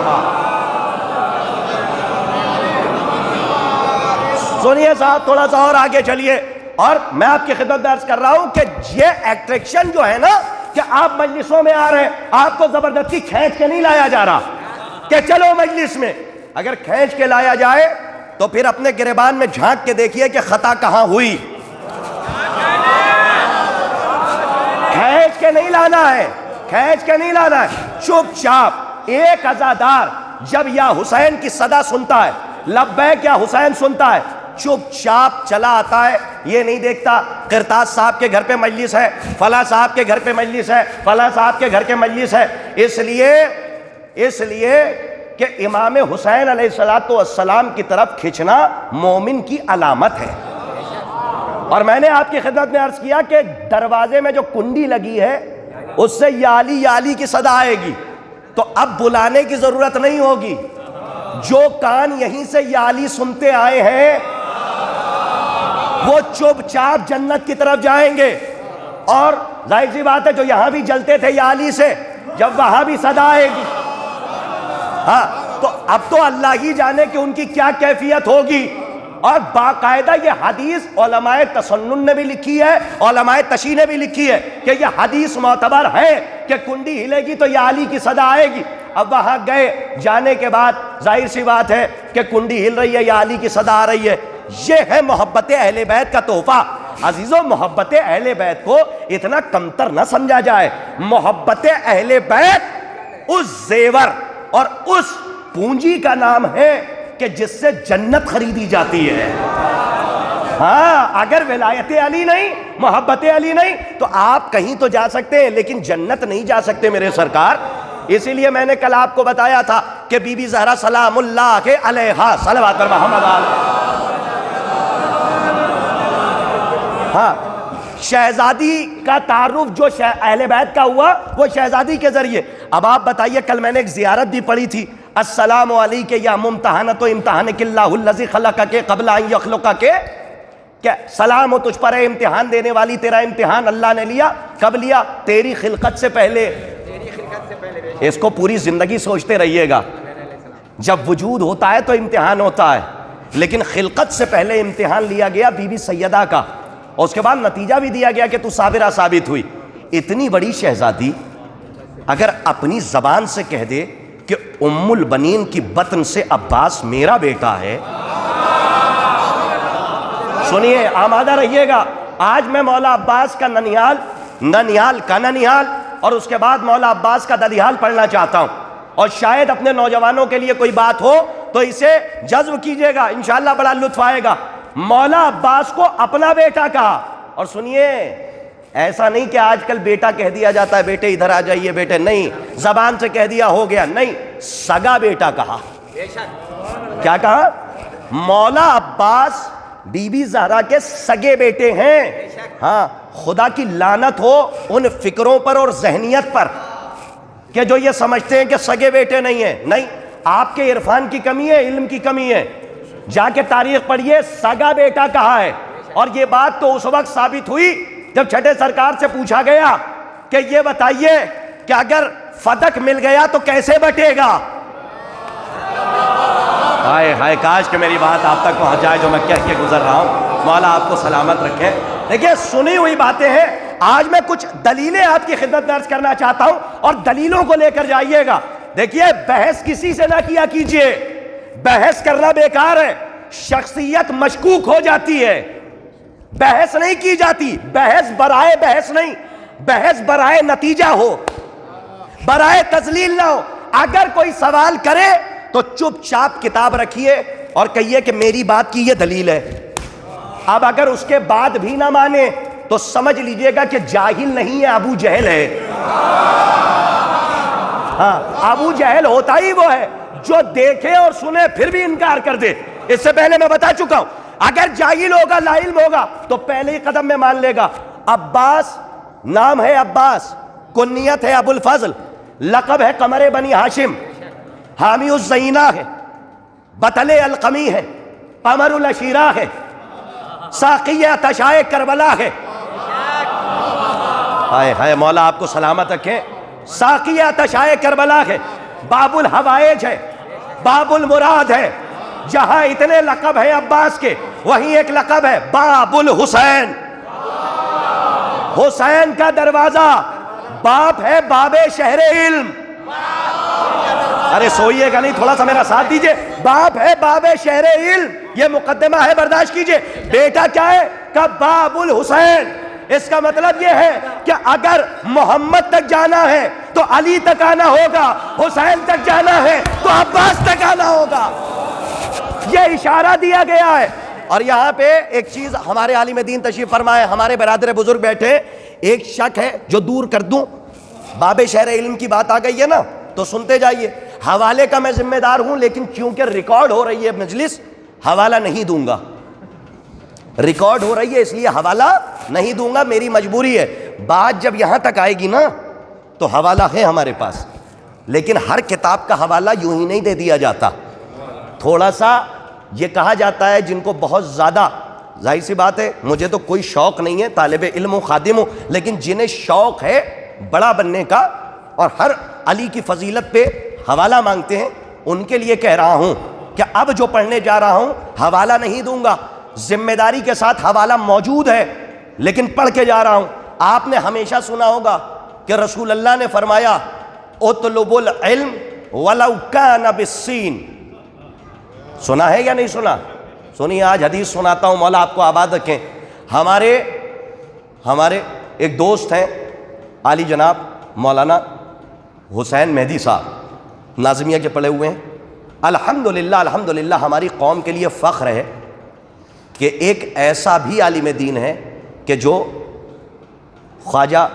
سنیے صاحب، تھوڑا سا اور آگے چلیے، اور میں آپ کی خدمت میں عرض کر رہا ہوں کہ یہ اٹریکشن جو ہے نا، کہ آپ مجلسوں میں آ رہے ہیں، آپ کو زبردستی کھینچ کے نہیں لایا جا رہا کہ چلو مجلس میں۔ اگر کھینچ کے لایا جائے تو پھر اپنے گریبان میں جھانک کے دیکھیے کہ خطا کہاں ہوئی۔ کھینچ کے نہیں لانا ہے، کھینچ کے نہیں لانا ہے، چپ چاپ۔ ایک عزادار جب یا حسین کی صدا سنتا ہے، لبیک یا حسین سنتا ہے، چپ چاپ چلا آتا ہے، یہ نہیں دیکھتا قرطاس صاحب کے گھر پہ مجلس ہے، فلاں صاحب کے گھر پہ مجلس ہے، فلاں صاحب کے گھر کے مجلس ہے۔ اس لیے کہ امام حسین علیہ السلام کی طرف کھنچنا مومن کی علامت ہے۔ اور میں نے آپ کی خدمت میں عرض کیا کہ دروازے میں جو کنڈی لگی ہے اس سے یا علی کی صدا آئے گی، تو اب بلانے کی ضرورت نہیں ہوگی، جو کان یہیں سے یا علی سنتے آئے ہیں وہ چپ چاپ جنت کی طرف جائیں گے. اور ظاہر سی بات ہے جو یہاں بھی جلتے تھے یا علی سے, جب وہاں بھی صدا آئے گی, ہاں تو اب تو اللہ ہی جانے کہ ان کی کیا کیفیت ہوگی. اور باقاعدہ یہ حدیث علماء تسنن نے بھی لکھی ہے, علماء تشیع نے بھی لکھی ہے کہ یہ حدیث معتبر ہے کہ کنڈی ہلے گی تو یا علی کی صدا آئے گی. اب وہاں گئے, جانے کے بعد ظاہر سی بات ہے کہ کنڈی ہل رہی ہے, یا علی کی صدا آ رہی ہے. یہ ہے محبت اہل بیت کا تحفہ. عزیزو, محبت اہل بیت کو اتنا کمتر نہ سمجھا جائے. محبت اہل بیت اس زیور اور اس پونجی کا نام ہے کہ جس سے جنت خریدی جاتی ہے. ہاں, اگر ولایت علی نہیں, محبت علی نہیں, تو آپ کہیں تو جا سکتے ہیں لیکن جنت نہیں جا سکتے میرے سرکار. اسی لیے میں نے کل آپ کو بتایا تھا کہ بی بی زہرا سلام اللہ کے علیہا صلوات پر محمد ہاں, شہزادی کا تعارف جو اہل بیت کا ہوا وہ شہزادی کے ذریعے. اب آپ بتائیے, کل میں نے ایک زیارت بھی پڑھی تھی, السلام علیک یا ممتحنۃ امتحانک اللہ الذی خلقک قبل ان یخلقک, کہ سلام ہو تجھ پر ہے امتحان دینے والی, تیرا امتحان اللہ نے لیا. کب لیا؟ تیری خلقت سے پہلے. اس کو پوری زندگی سوچتے رہیے گا. جب وجود ہوتا ہے تو امتحان ہوتا ہے, لیکن خلقت سے پہلے امتحان لیا گیا بی بی سیدہ کا, اور اس کے بعد نتیجہ بھی دیا گیا کہ تو صابرہ ثابت ہوئی. اتنی بڑی شہزادی اگر اپنی زبان سے کہہ دے کہ ام البنین کی بطن سے عباس میرا بیٹا ہے. سنیے, آمادہ رہیے گا. آج میں مولا عباس کا ننیال کا ننیال اور اس کے بعد مولا عباس کا ددیال پڑھنا چاہتا ہوں, اور شاید اپنے نوجوانوں کے لیے کوئی بات ہو تو اسے جذب کیجئے گا, انشاءاللہ بڑا لطف آئے گا. مولا عباس کو اپنا بیٹا کہا. اور سنیے, ایسا نہیں کہ آج کل بیٹا کہہ دیا جاتا ہے, بیٹے ادھر آ جائیے بیٹے, نہیں, زبان سے کہہ دیا ہو گیا, نہیں, سگا بیٹا کہا. کیا کہا؟ مولا عباس بی بی زہرا کے سگے بیٹے ہیں. ہاں, خدا کی لعنت ہو ان فکروں پر اور ذہنیت پر کہ جو یہ سمجھتے ہیں کہ سگے بیٹے نہیں ہیں. نہیں, آپ کے عرفان کی کمی ہے, علم کی کمی ہے. جا کے تاریخ پڑھیے, سگا بیٹا کہا ہے. اور یہ بات تو اس وقت ثابت ہوئی جب چھٹے سرکار سے پوچھا گیا کہ یہ بتائیے کہ اگر فدق مل گیا تو کیسے بٹے گا. ہائے ہائے, کاش کہ میری بات آپ تک پہنچ جائے جو میں کہہ کے گزر رہا ہوں. مولا آپ کو سلامت رکھے. دیکھیے, سنی ہوئی باتیں ہیں. آج میں کچھ دلیلیں آپ کی خدمت درج کرنا چاہتا ہوں, اور دلیلوں کو لے کر جائیے گا. دیکھیے, بحث کسی سے نہ کیا کیجئے, بحث کرنا بیکار ہے, شخصیت مشکوک ہو جاتی ہے. بحث نہیں کی جاتی, بحث برائے بحث نہیں, بحث برائے نتیجہ ہو, برائے تذلیل نہ ہو. اگر کوئی سوال کرے تو چپ چاپ کتاب رکھیے اور کہیے کہ میری بات کی یہ دلیل ہے. اب اگر اس کے بعد بھی نہ مانے تو سمجھ لیجئے گا کہ جاہل نہیں ہے, ابو جہل ہے. ہاں, ابو جہل ہوتا ہی وہ ہے جو دیکھے اور سنے پھر بھی انکار کر دے. اس سے پہلے میں بتا چکا ہوں, اگر جاہل ہوگا, لا علم ہوگا, تو پہلے ہی قدم میں مان لے گا. عباس نام ہے عباس, کنیت ہے ابو الفضل, لقب ہے قمر بنی ہاشم, حامی الزینہ ہے, بطل القمی ہے, قمر العشیرہ ہے, ساقی عطشائے کربلا ہے. ہائے ہائے, مولا آپ کو سلامت رکھے. ساقی عطشائے کربلا ہے, باب الحوائج ہے, باب المراد ہے. جہاں اتنے لقب ہے عباس کے, وہیں ایک لقب ہے باب الحسین. حسین کا دروازہ, باپ ہے باب شہر علم. ارے سوئیے گا نہیں, تھوڑا سا میرا ساتھ دیجئے. باپ ہے باب شہر علم, یہ مقدمہ ہے, برداشت کیجئے. بیٹا کیا ہے؟ کہ باب الحسین. اس کا مطلب یہ ہے کہ اگر محمد تک جانا ہے تو علی تک آنا ہوگا, حسین تک جانا ہے تو عباس تک آنا ہوگا. یہ اشارہ دیا گیا ہے. اور یہاں پہ ایک چیز, ہمارے عالم دین تشریف فرمائے, ہمارے برادر بزرگ بیٹھے, ایک شک ہے جو دور کر دوں. باب شہر علم کی بات آ گئی ہے نا, تو سنتے جائیے. حوالے کا میں ذمہ دار ہوں, لیکن چونکہ ریکارڈ ہو رہی ہے مجلس, حوالہ نہیں دوں گا. ریکارڈ ہو رہی ہے اس لیے حوالہ نہیں دوں گا, میری مجبوری ہے. بات جب یہاں تک آئے گی نا تو حوالہ ہے ہمارے پاس, لیکن ہر کتاب کا حوالہ یوں ہی نہیں دے دیا جاتا. تھوڑا سا یہ کہا جاتا ہے جن کو بہت زیادہ، ظاہر سی بات ہے مجھے تو کوئی شوق نہیں ہے، طالب علم ہوں، خادم ہوں، لیکن جنہیں شوق ہے بڑا بننے کا اور ہر علی کی فضیلت پہ حوالہ مانگتے ہیں، ان کے لیے کہہ رہا ہوں کہ اب جو پڑھنے جا رہا ہوں حوالہ نہیں دوں گا، ذمہ داری کے ساتھ حوالہ موجود ہے لیکن پڑھ کے جا رہا ہوں۔ آپ نے ہمیشہ سنا ہوگا کہ رسول اللہ نے فرمایا اطلبوا العلم ولو کان بالسین، سنا ہے یا نہیں سنا؟ سنیے آج حدیث سناتا ہوں، مولا آپ کو آباد رکھیں۔ ہمارے ایک دوست ہیں عالی جناب مولانا حسین مہدی صاحب، ناظمیہ کے پڑھے ہوئے ہیں۔ الحمدللہ ہماری قوم کے لیے فخر ہے کہ ایک ایسا بھی عالم دین ہے کہ جو خواجہ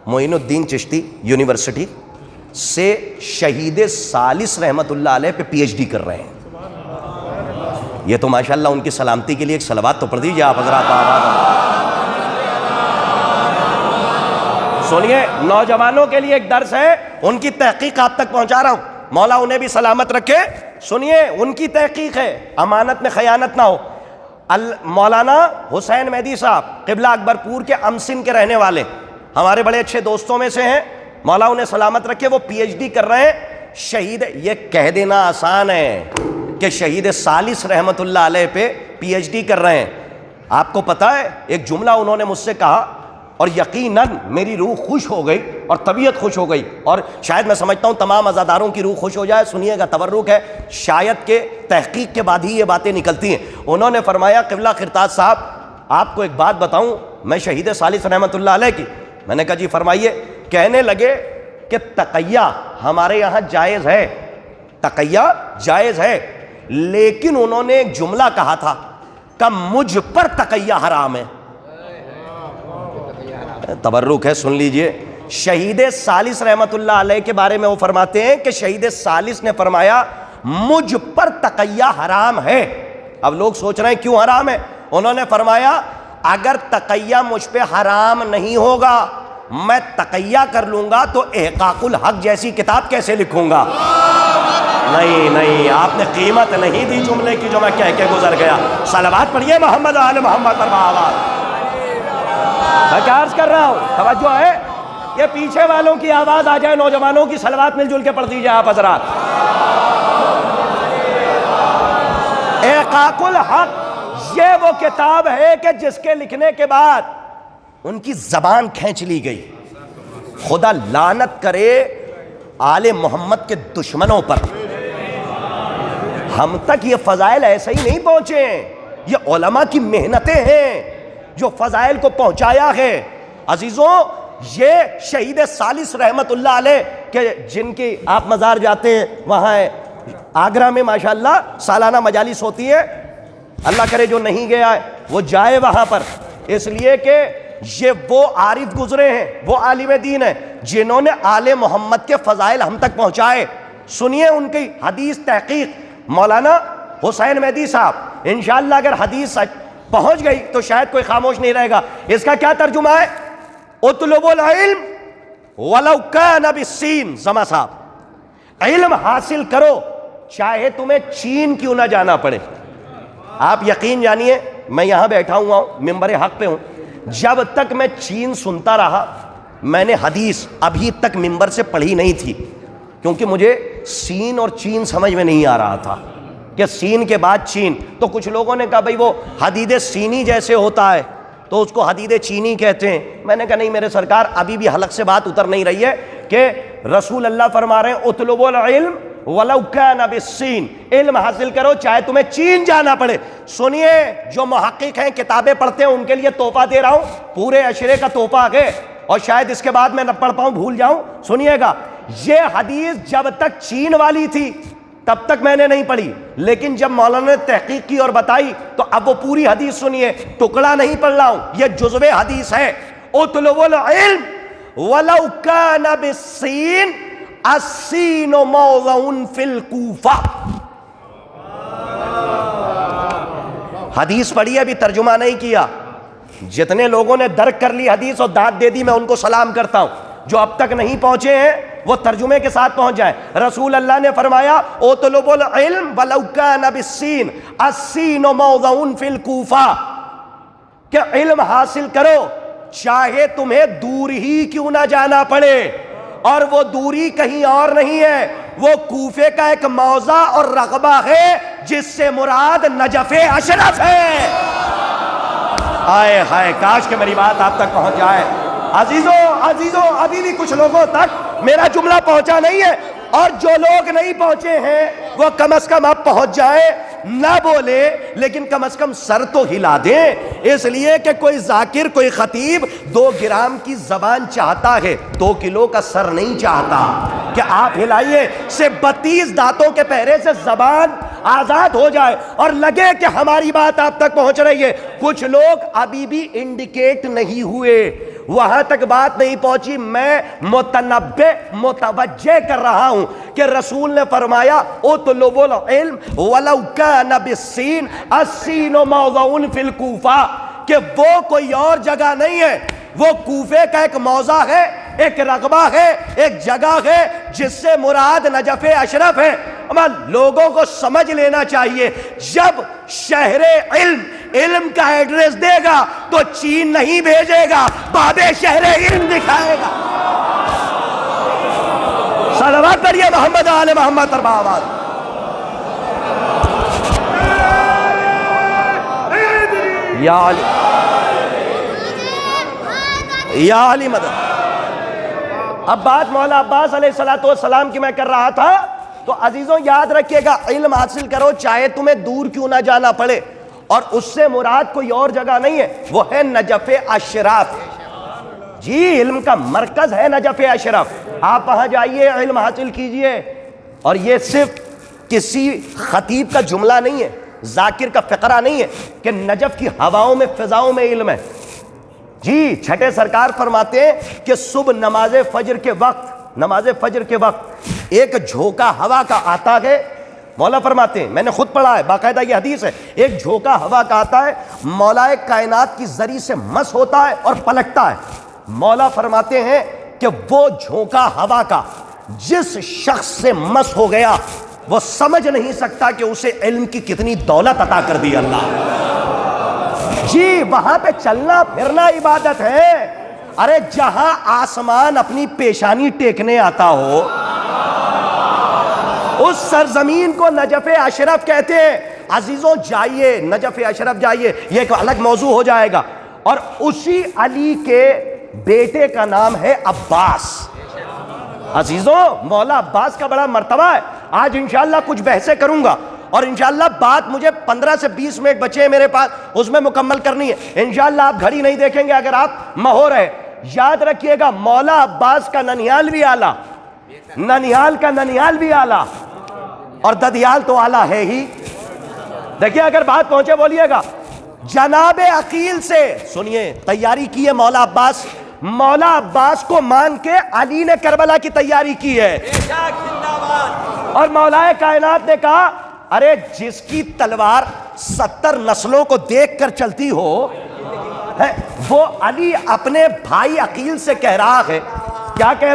معین الدین چشتی یونیورسٹی سے شہید ثالث رحمۃ اللہ علیہ پہ پی ایچ ڈی کر رہے ہیں۔ یہ تو ماشاءاللہ ان کی سلامتی کے لیے ایک صلوات تو پڑھ دیجیے آپ حضرات۔ سنیے، نوجوانوں کے لیے ایک درس ہے، ان کی تحقیق آپ تک پہنچا رہا ہوں، مولا انہیں بھی سلامت رکھے۔ سنیے، ان کی تحقیق ہے، امانت میں خیانت نہ ہو۔ مولانا حسین مہدی صاحب قبلہ اکبر پور کے امسن کے رہنے والے، ہمارے بڑے اچھے دوستوں میں سے ہیں، مولا انہیں سلامت رکھے۔ وہ پی ایچ ڈی کر رہے ہیں شہید، یہ کہہ دینا آسان ہے کہ شہید ثالث رحمۃ اللہ علیہ پہ پی ایچ ڈی کر رہے ہیں۔ آپ کو پتہ ہے ایک جملہ انہوں نے مجھ سے کہا اور یقیناً میری روح خوش ہو گئی اور طبیعت خوش ہو گئی، اور شاید میں سمجھتا ہوں تمام عزاداروں کی روح خوش ہو جائے۔ سنیے گا، تبرک ہے، شاید کہ تحقیق کے بعد ہی یہ باتیں نکلتی ہیں۔ انہوں نے فرمایا قبلہ خرطاس صاحب آپ کو ایک بات بتاؤں میں شہید ثالث رحمۃ اللہ علیہ کی، میں نے کہا جی فرمائیے۔ کہنے لگے کہ تقیہ ہمارے یہاں جائز ہے، تقیہ جائز ہے، لیکن انہوں نے ایک جملہ کہا تھا کہ مجھ پر تقیہ حرام ہے۔ تبرک ہے، سن لیجئے، شہید ثالث رحمۃ اللہ علیہ کے بارے میں وہ فرماتے ہیں کہ شہید ثالث نے فرمایا مجھ پر تقیہ حرام ہے۔ اب لوگ سوچ رہے ہیں کیوں حرام ہے؟ انہوں نے فرمایا اگر تقیہ مجھ پہ حرام نہیں ہوگا، میں تقیہ کر لوں گا تو احقاق الحق جیسی کتاب کیسے لکھوں گا؟ نہیں، آپ نے قیمت نہیں دی جملے کی جو میں کہہ کے گزر گیا۔ صلوات پڑھیے محمد آل محمد پر بآباد۔ میں کیا عرض کر رہا ہوں، توجہ ہے؟ یہ پیچھے والوں کی آواز آ جائے، نوجوانوں کی صلوات مل جل کے پڑھ دیجئے آپ حضرات۔ احقاق الحق یہ وہ کتاب ہے کہ جس کے لکھنے کے بعد ان کی زبان کھینچ لی گئی۔ خدا لعنت کرے آل محمد کے دشمنوں پر۔ ہم تک یہ فضائل ایسے ہی نہیں پہنچے ہیں، یہ علماء کی محنتیں ہیں جو فضائل کو پہنچایا ہے۔ عزیزوں، یہ شہید ثالث رحمت اللہ علیہ کہ جن کی آپ مزار جاتے ہیں، وہاں ہے آگرہ میں ماشاءاللہ سالانہ مجالس ہوتی ہے، اللہ کرے جو نہیں گیا ہے وہ جائے وہاں پر، اس لیے کہ یہ وہ عارف گزرے ہیں، وہ عالم دین ہیں جنہوں نے آل محمد کے فضائل ہم تک پہنچائے۔ سنیے ان کی حدیث تحقیق مولانا حسین مہدی صاحب، انشاءاللہ اگر حدیث پہنچ گئی تو شاید کوئی خاموش نہیں رہے گا۔ اس کا کیا ترجمہ ہے؟ اطلبوا العلم ولو کان بالسین۔ زما صاحب، علم حاصل کرو چاہے تمہیں چین کیوں نہ جانا پڑے۔ آپ یقین جانیے، میں یہاں بیٹھا ہوا ہوں، ممبر حق پہ ہوں، جب تک میں چین سنتا رہا میں نے حدیث ابھی تک ممبر سے پڑھی نہیں تھی، کیونکہ مجھے سین اور چین سمجھ میں نہیں آ رہا تھا کہ سین کے بعد چین۔ تو کچھ لوگوں نے کہا بھئی وہ حدید سینی جیسے ہوتا ہے تو اس کو حدید چینی کہتے ہیں۔ میں نے کہا نہیں میرے سرکار، ابھی بھی حلق سے بات اتر نہیں رہی ہے کہ رسول اللہ فرما رہے ہیں اطلبوا العلم ولو کان بالسین، علم حاصل کرو چاہے تمہیں چین جانا پڑے۔ سنیے، جو محقق ہیں کتابیں پڑھتے ہیں ان کے لیے تحفہ دے رہا ہوں، پورے عشرے کا تحفہ آگے، اور شاید اس کے بعد میں نہ پڑھ پاؤں، بھول جاؤں۔ سنیے گا، یہ حدیث جب تک چین والی تھی تب تک میں نے نہیں پڑھی، لیکن جب مولانا نے تحقیق کی اور بتائی تو اب وہ پوری حدیث سنیے، ٹکڑا نہیں پڑھ رہا ہوں، یہ جزوے حدیث ہے۔ اطلبوا العلم ولو کان بالسین السین موضع فی الکوفہ۔ حدیث پڑھی ابھی ترجمہ نہیں کیا۔ جتنے لوگوں نے درک کر لی حدیث اور داد دے دی میں ان کو سلام کرتا ہوں، جو اب تک نہیں پہنچے ہیں وہ ترجمے کے ساتھ پہنچ جائیں۔ رسول اللہ نے فرمایا اطلب العلم ولو کان بالسین، السین موضع فی الکوفہ، کہ علم حاصل کرو چاہے تمہیں دور ہی کیوں نہ جانا پڑے، اور وہ دوری کہیں اور نہیں ہے، وہ کوفے کا ایک موضع اور رغبہ ہے جس سے مراد نجف اشرف ہے۔ آئے ہائے، کاش کہ میری بات آپ تک پہنچ جائے۔ عزیزوں ابھی بھی کچھ لوگوں تک میرا جملہ پہنچا نہیں ہے، اور جو لوگ نہیں پہنچے ہیں وہ کم از کم اب پہنچ جائیں، نہ بولے لیکن کم از کم سر تو ہلا دیں، اس لیے کہ کوئی ذاکر، کوئی خطیب 2 گرام کی زبان چاہتا ہے، 2 کلو کا سر نہیں چاہتا کہ آپ ہلائیے سے 32 دانتوں کے پہرے سے زبان آزاد ہو جائے اور لگے کہ ہماری بات آپ تک پہنچ رہی ہے۔ کچھ لوگ ابھی بھی انڈیکیٹ نہیں ہوئے، وہاں تک بات نہیں پہنچی۔ میں متنبہ، متوجہ کر رہا ہوں کہ رسول نے فرمایا اطلب العلم ولو کان بالسین، السین موضع فی الکوفہ، کہ وہ کوئی اور جگہ نہیں ہے، وہ کوفے کا ایک موضع ہے، ایک رغبہ ہے، ایک جگہ ہے جس سے مراد نجف اشرف ہے۔ اما لوگوں کو سمجھ لینا چاہیے، جب شہر علم کا ایڈریس دے گا تو چین نہیں بھیجے گا، باب شہر علم دکھائے گا۔ صلوات پڑھیے محمد آل محمد ترباواد۔ یا علی مدد۔ اب بات مولا عباس علیہ السلام کی میں کر رہا تھا، تو عزیزوں یاد رکھیے گا، علم حاصل کرو چاہے تمہیں دور کیوں نہ جانا پڑے، اور اس سے مراد کوئی اور جگہ نہیں ہے، وہ ہے نجف اشرف۔ جی علم کا مرکز ہے نجف اشرف، آپ وہاں جائیے، علم حاصل کیجئے۔ اور یہ صرف کسی خطیب کا جملہ نہیں ہے، ذاکر کا فقرہ نہیں ہے کہ نجف کی ہواؤں میں، فضاؤں میں علم ہے۔ جی چھٹے سرکار فرماتے ہیں کہ صبح نماز فجر کے وقت ایک جھونکا ہوا کا آتا ہے، مولا فرماتے ہیں، میں نے خود پڑھا ہے، باقاعدہ یہ حدیث ہے، ایک جھونکا ہوا کا آتا ہے، مولا کائنات کی زری سے مس ہوتا ہے اور پلٹتا ہے۔ مولا فرماتے ہیں کہ وہ جھونکا ہوا کا جس شخص سے مس ہو گیا وہ سمجھ نہیں سکتا کہ اسے علم کی کتنی دولت عطا کر دی اللہ۔ جی وہاں پہ چلنا پھرنا عبادت ہے۔ ارے جہاں آسمان اپنی پیشانی ٹیکنے آتا ہو اس سرزمین کو نجف اشرف کہتے ہیں۔ عزیزوں جائیے نجف اشرف جائیے، یہ ایک الگ موضوع ہو جائے گا۔ اور اسی علی کے بیٹے کا نام ہے عباس۔ عزیزوں مولا عباس کا بڑا مرتبہ ہے۔ آج انشاءاللہ کچھ بحثیں کروں گا، اور انشاءاللہ بات مجھے 15 سے 20 منٹ بچے ہیں میرے پاس، اس میں مکمل کرنی ہے۔ انشاءاللہ آپ گھڑی نہیں دیکھیں گے اگر آپ مہور ہے۔ یاد رکھیے گا مولا عباس کا ننیال بھی اعلیٰ، ننیال کا ننیال بھی اعلیٰ، اور ددیال تو اعلیٰ ہے ہی۔ دیکھیے اگر بات پہنچے بولیے گا۔ جناب عقیل سے سنیے، تیاری کی ہے مولا عباس، مولا عباس کو مان کے علی نے کربلا کی تیاری کی ہے، اور مولا کائنات نے کہا ارے جس کی تلوار 70 نسلوں کو دیکھ کر چلتی ہو، وہ علی اپنے بھائی عقیل سے کہہ رہا ہے، کیا کہہ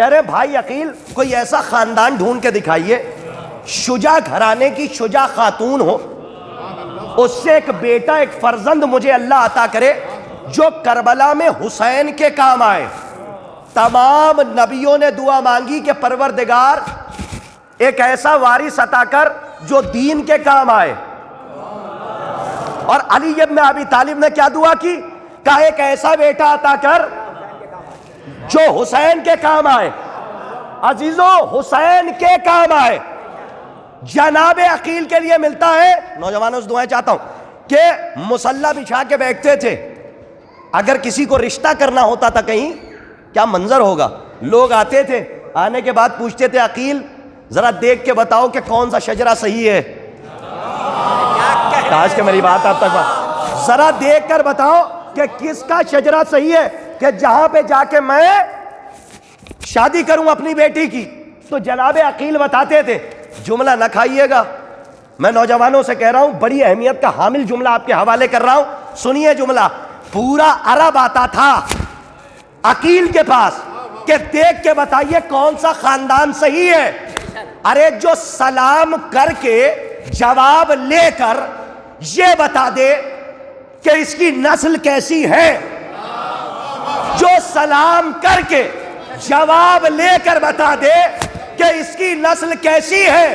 رہے بھائی عقیل کوئی ایسا خاندان ڈھونڈ کے دکھائیے، شجاع گھرانے کی شجاع خاتون ہو، اس سے ایک بیٹا، ایک فرزند مجھے اللہ عطا کرے جو کربلا میں حسین کے کام آئے۔ تمام نبیوں نے دعا مانگی کہ پروردگار ایک ایسا وارث عطا کر جو دین کے کام آئے، اور علی ابن ابی طالب نے کیا دعا کی؟ کہا ایک ایسا بیٹا عطا کر جو حسین کے کام آئے۔ عزیزوں حسین کے کام آئے۔ جناب عقیل کے لیے ملتا ہے، نوجوانوں سے دعائیں چاہتا ہوں، کہ مصلی بچھا کے بیٹھتے تھے، اگر کسی کو رشتہ کرنا ہوتا تھا کہیں کیا منظر ہوگا، لوگ آتے تھے، آنے کے بعد پوچھتے تھے عقیل ذرا دیکھ کے بتاؤ کہ کون سا شجرہ صحیح ہے، کاش کہ میری بات آپ تک ذرا دیکھ کر بتاؤ کہ کس کا شجرہ صحیح ہے کہ جہاں پہ جا کے میں شادی کروں اپنی بیٹی کی۔ تو جناب عقیل بتاتے تھے، جملہ نہ کھائیے گا، میں نوجوانوں سے کہہ رہا ہوں، بڑی اہمیت کا حامل جملہ آپ کے حوالے کر رہا ہوں، سنیے جملہ۔ پورا عرب آتا تھا عقیل کے پاس کہ دیکھ کے بتائیے کون سا خاندان صحیح ہے. ارے جو سلام کر کے جواب لے کر یہ بتا دے کہ اس کی نسل کیسی ہے، جو سلام کر کے جواب لے کر بتا دے کہ اس کی نسل کیسی ہے،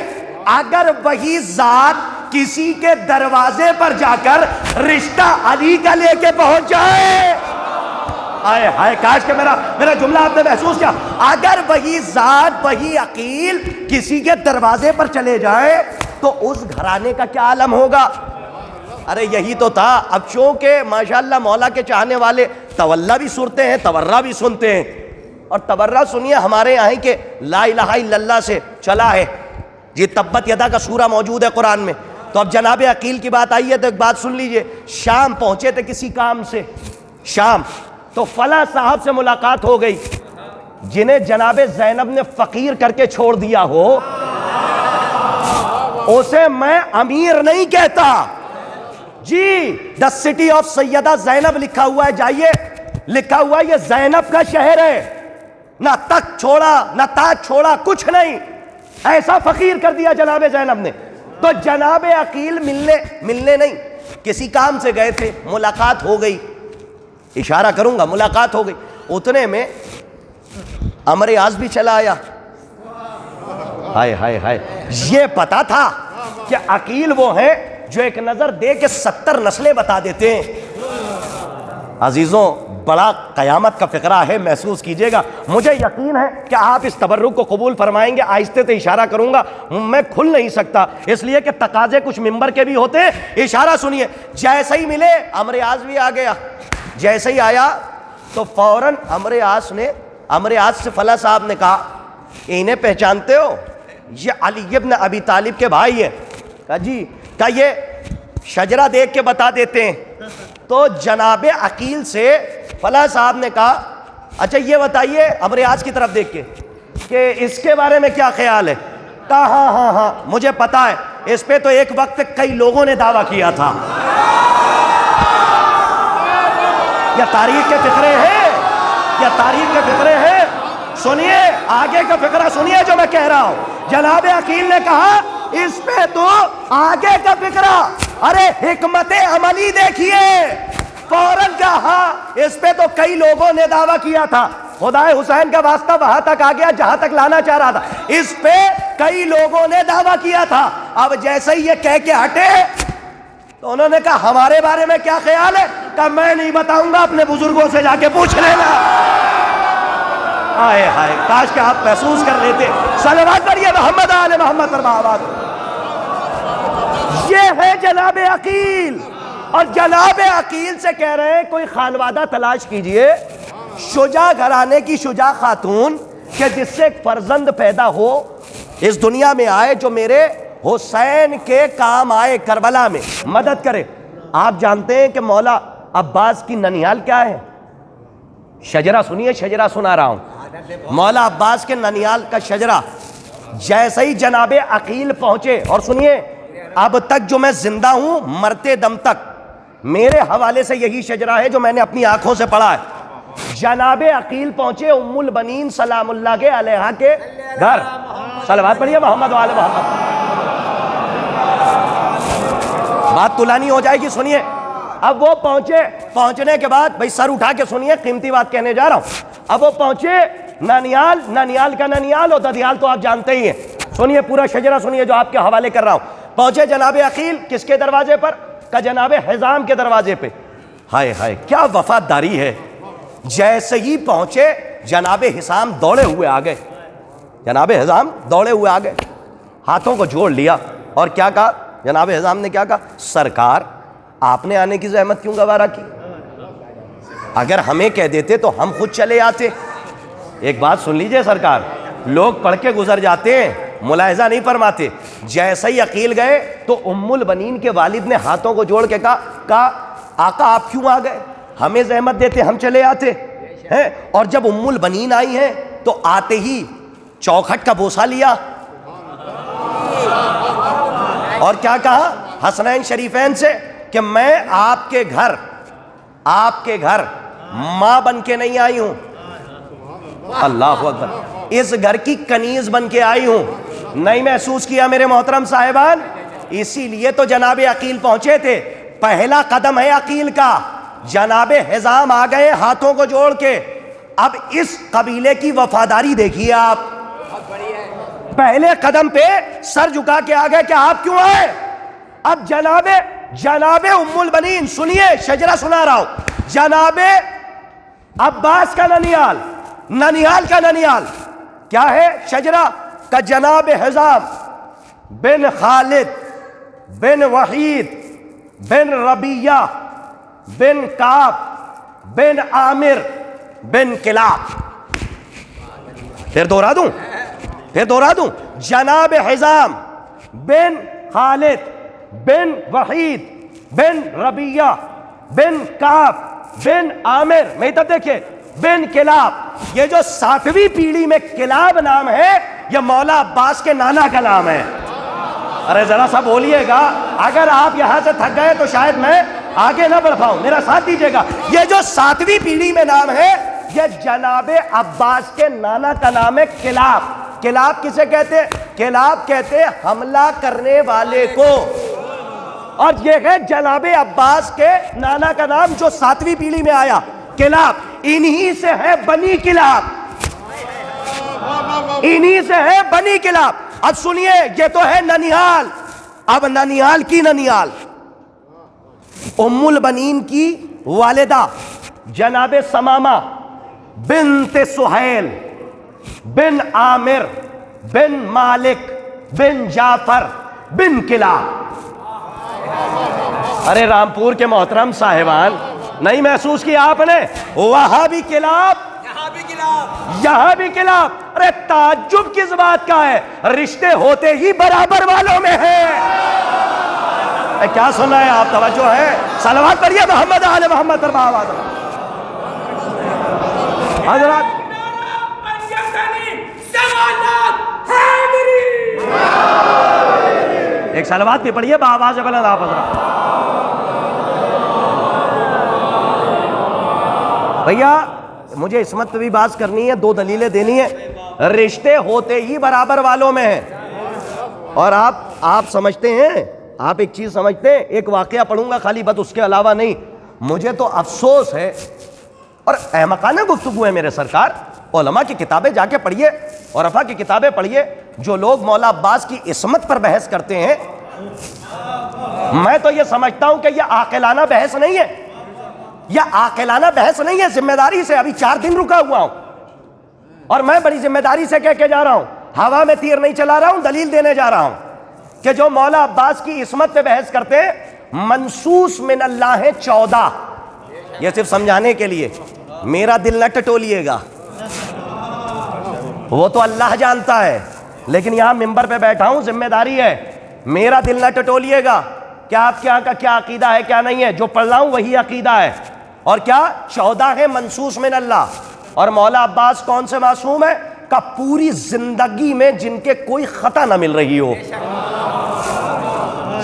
اگر وہی ذات کسی کے دروازے پر جا کر رشتہ علی کا لے کے پہنچ جائے، آئے ہائے کاش کہ میرا جملہ آپ نے محسوس کیا، اگر وہی ذات وہی عقیل کسی کے دروازے پر چلے جائے تو اس گھرانے کا کیا عالم ہوگا. ارے یہی تو تھا. اب چونکہ ماشاءاللہ مولا کے چاہنے والے تولا بھی سنتے ہیں، تورا بھی سنتے ہیں، اور تورا سنیے ہمارے یہاں کہ لا الہ الا اللہ سے چلا ہے جی. تبت یدا کا سورہ موجود ہے قرآن میں. تو اب جناب عقیل کی بات آئی ہے تو ایک بات سن لیجئے. شام پہنچے تھے کسی کام سے، شام، تو فلاں صاحب سے ملاقات ہو گئی جنہیں جناب زینب نے فقیر کر کے چھوڑ دیا ہو، اسے میں امیر نہیں کہتا جی. دا سٹی آف سیدہ زینب لکھا ہوا ہے، جائیے، لکھا ہوا ہے یہ زینب کا شہر ہے. نہ تخت چھوڑا نہ تاج چھوڑا، کچھ نہیں، ایسا فقیر کر دیا جناب زینب نے. تو جناب عقیل ملنے نہیں، کسی کام سے گئے تھے، ملاقات ہو گئی، اشارہ کروں گا، ملاقات ہو گئی. اتنے میں عمرو عاص بھی چلا آیا. ہائے ہائے ہائے، یہ پتا تھا کہ عقیل وہ ہیں جو ایک نظر دے کے 70 نسلیں بتا دیتے ہیں. عزیزوں بڑا قیامت کا فقرہ ہے، محسوس کیجئے گا. مجھے یقین ہے کہ آپ اس تبرک کو قبول فرمائیں گے. آہستہ سے اشارہ کروں گا، میں کھل نہیں سکتا اس لیے کہ تقاضے کچھ ممبر کے بھی ہوتے ہیں. اشارہ سنیے. جیسے ہی ملے عمرو عاص بھی آ گیا. جیسے ہی آیا تو فوراً عمرو عاص سے فلاں صاحب نے کہا انہیں پہچانتے ہو؟ یہ علی ابن ابی طالب کے بھائی ہیں. کہا جی. کہا یہ شجرہ دیکھ کے بتا دیتے ہیں. تو جناب عقیل سے فلاں صاحب نے کہا اچھا یہ بتائیے عمرو عاص کی طرف دیکھ کے کہ اس کے بارے میں کیا خیال ہے. کہا ہاں مجھے پتا ہے، اس پہ تو ایک وقت کئی لوگوں نے دعویٰ کیا تھا. یا تاریخ کے فقرے ہیں، یا تاریخ کے فقرے ہیں. سنیے آگے کا فقرہ سنیے جو میں کہہ رہا ہوں. جناب عقیل نے کہا اس پہ تو آگے کا فقرہ، ارے حکمت عملی دیکھیے. فوراً کہا اس پہ تو کئی لوگوں نے دعویٰ کیا تھا. خدائے حسین کا واسطہ وہاں تک آ گیا جہاں تک لانا چاہ رہا تھا. اس پہ کئی لوگوں نے دعویٰ کیا تھا. اب جیسے ہی یہ کہہ کے ہٹے تو انہوں نے کہا ہمارے بارے میں کیا خیال ہے؟ کہ میں نہیں بتاؤں گا، اپنے بزرگوں سے جا کے پوچھ لینا. آئے ہائے کاش کہ آپ محسوس کر لیتے. صلوات پڑھیے محمد آل محمد پر آباد. یہ ہے جناب عقیل. اور جناب عقیل سے کہہ رہے ہیں کوئی خانوادہ تلاش کیجئے، شجاع گھرانے کی شجاع خاتون کہ جس سے ایک فرزند پیدا ہو، اس دنیا میں آئے جو میرے حسین کے کام آئے، کربلا میں مدد کرے. آپ جانتے ہیں کہ مولا عباس کی ننیال کیا ہے؟ شجرہ سنیے، شجرہ سنا رہا ہوں. مولا عباس کے ننیال کا شجرہ. جیسے ہی جناب عقیل پہنچے، اور سنیے اب تک جو میں زندہ ہوں مرتے دم تک میرے حوالے سے یہی شجرہ ہے جو میں نے اپنی آنکھوں سے پڑھا ہے. جناب عقیل پہنچے ام البنین سلام اللہ کے علیہا کے گھر. صلوات پڑھیے محمد و آل محمد. بات طولانی ہو جائے گی، سنیے. اب وہ پہنچنے کے بعد بھائی سر اٹھا کے سنیے، قیمتی بات کہنے جا رہا ہوں. اب وہ پہنچے ننیال کا ننیال اور ددیال تو آپ جانتے ہی ہیں. سنیے پورا شجرہ سنیے جو آپ کے حوالے کر رہا ہوں. پہنچے جناب عقیل کس کے دروازے پر؟ کہ جناب حزام کے دروازے پہ. ہائے ہائے کیا وفاداری ہے. جیسے ہی پہنچے جناب حزام دوڑے ہوئے آ گئے. جناب حزام دوڑے ہوئے آ گئے، ہاتھوں کو جوڑ لیا اور کیا کہا؟ جناب حزام نے کیا کہا؟ سرکار آپ نے آنے کی زحمت کیوں گوارا کی؟ اگر ہمیں کہہ دیتے تو ہم خود چلے آتے. ایک بات سن لیجئے سرکار، لوگ پڑھ کے گزر جاتے ہیں، ملاحظہ نہیں فرماتے. جیسے ہی عقیل گئے تو ام البنین کے والد نے ہاتھوں کو جوڑ کے کہا آقا آپ کیوں آ گئے؟ ہمیں زحمت دیتے ہم چلے آتے ہیں. اور جب ام البنین آئی ہیں تو آتے ہی چوکھٹ کا بوسہ لیا اور کیا کہا حسنین شریفین سے کہ میں آپ کے گھر ماں بن کے نہیں آئی ہوں، اللہ اکبر، اس گھر کی کنیز بن کے آئی ہوں، نہیں محسوس کیا میرے محترم صاحبان؟ اسی لیے تو جناب عقیل پہنچے تھے، پہلا قدم ہے عقیل کا، جناب حزام آ گئے ہاتھوں کو جوڑ کے۔ اب اس قبیلے کی وفاداری دیکھیے آپ، پہلے قدم پہ سر جھکا کے آ گئے کہ آپ کیوں آئے؟ اب جناب ام البنین، سنیے شجرہ سنا رہا ہوں، جناب عباس کا ننیال کا ننیال کیا ہے شجرہ کا؟ جناب حزام بن خالد بن وحید بن ربیہ بن کعب بن عامر بن کلاب۔ پھر دوہرا دوں، جناب حزام بن خالد بن وحید بن ربیہ بن کعب بن عامر، میں تب دیکھیں بن کلاب۔ یہ جو 7ویں پیڑھی میں کلاب نام ہے، یہ مولا عباس کے نانا کا نام ہے۔ ارے ذرا سا بولیے گا، اگر آپ یہاں سے تھک گئے تو شاید میں آگے نہ بڑھ پاؤں، میرا ساتھ دیجیے گا۔ یہ جو 7ویں پیڑھی میں نام ہے، یہ جناب عباس کے نانا کا نام ہے کلاب۔ کلاب کسے کہتے ہیں؟ کلاب کہتے ہیں حملہ کرنے والے کو، اور یہ ہے جناب عباس کے نانا کا نام جو 7ویں پیڑھی میں آیا، کلاب۔ انہی سے ہے بنی کلاب، انہی سے ہے بنی کلاب۔ اب سنیے، یہ تو ہے ننیال، اب ننیال کی ننیال ام البنین کی والدہ جناب ثمامہ بنت سہیل بن عامر بن مالک بن جعفر بن کلاب۔ ارے رامپور کے محترم صاحبان، نہیں محسوس کیا آپ نے؟ وہاں بھی کلاب، یہاں بھی کلاب۔ ارے تعجب کس بات کا ہے؟ رشتے ہوتے ہی برابر والوں میں ہیں۔ کیا سنا ہے آپ؟ توجہ ہے، صلوات پڑھیے محمد آل محمد پر بآواز حضرات۔ ایک صلوات بھی پڑھیے بآواز بلند آپ حضرات۔ بھیا مجھے عصمت پہ بھی بات کرنی ہے، 2 دلیلیں دینی ہے۔ رشتے ہوتے ہی برابر والوں میں ہیں، اور آپ سمجھتے ہیں، آپ ایک چیز سمجھتے ہیں، ایک واقعہ پڑھوں گا خالی بس، اس کے علاوہ نہیں۔ مجھے تو افسوس ہے اور احمقانہ گفتگو ہے میرے سرکار، علماء کی کتابیں جا کے پڑھیے، عرفا کی کتابیں پڑھیے۔ جو لوگ مولا عباس کی عصمت پر بحث کرتے ہیں، میں تو یہ سمجھتا ہوں کہ یہ عاقلانہ بحث نہیں ہے، یہ عاقلانہ بحث نہیں ہے۔ ذمہ داری سے ابھی 4 دن رکا ہوا ہوں، اور میں بڑی ذمہ داری سے کہہ کے جا رہا ہوں، ہوا میں تیر نہیں چلا رہا ہوں، دلیل دینے جا رہا ہوں کہ جو مولا عباس کی عصمت پہ بحث کرتے ہیں، منصوص من اللہ ہے 14۔ یہ صرف سمجھانے کے لیے، میرا دل نہ ٹٹولیے گا، وہ تو اللہ جانتا ہے، لیکن یہاں ممبر پہ بیٹھا ہوں، ذمہ داری ہے، میرا دل نہ ٹٹولیے گا کہ آپ کے یہاں کا کیا عقیدہ ہے کیا نہیں ہے۔ جو پڑھ رہا ہوں وہی عقیدہ ہے، اور کیا 14 ہے منصوص من اللہ۔ اور مولا عباس کون سے معصوم ہے؟ کہ پوری زندگی میں جن کے کوئی خطا نہ مل رہی ہو۔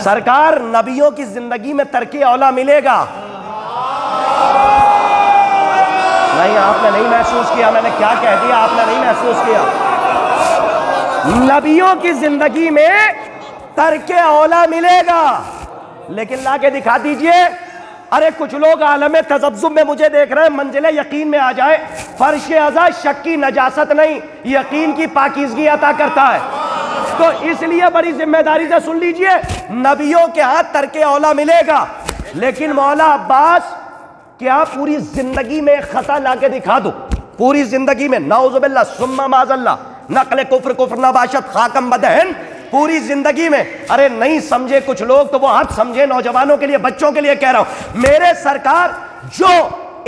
سرکار نبیوں کی زندگی میں ترک اولا ملے گا؟ نہیں، آپ نے نہیں محسوس کیا، میں نے کیا کہہ دیا، آپ نے نہیں محسوس کیا۔ نبیوں کی زندگی میں ترک اولا ملے گا، لیکن لا کے دکھا دیجئے۔ ارے کچھ لوگ عالم تذبذب میں مجھے دیکھ رہے ہیں، منزل یقین میں آ جائے۔ فرش ازا شک کی نجاست نہیں، یقین کی پاکیزگی عطا کرتا ہے۔ تو اس لیے بڑی ذمہ داری سے سن لیجئے، نبیوں کے ہاتھ ترک اولا ملے گا، لیکن مولا عباس کیا پوری زندگی میں خطا لا کے دکھا دو، پوری زندگی میں، نعوذ باللہ ثم معاذ اللہ، نقل کفر نباشت خاکم بدہن، پوری زندگی میں۔ ارے نہیں سمجھے کچھ لوگ تو وہ آپ سمجھے، نوجوانوں کے لیے، بچوں کے لیے کہہ رہا ہوں، میرے سرکار جو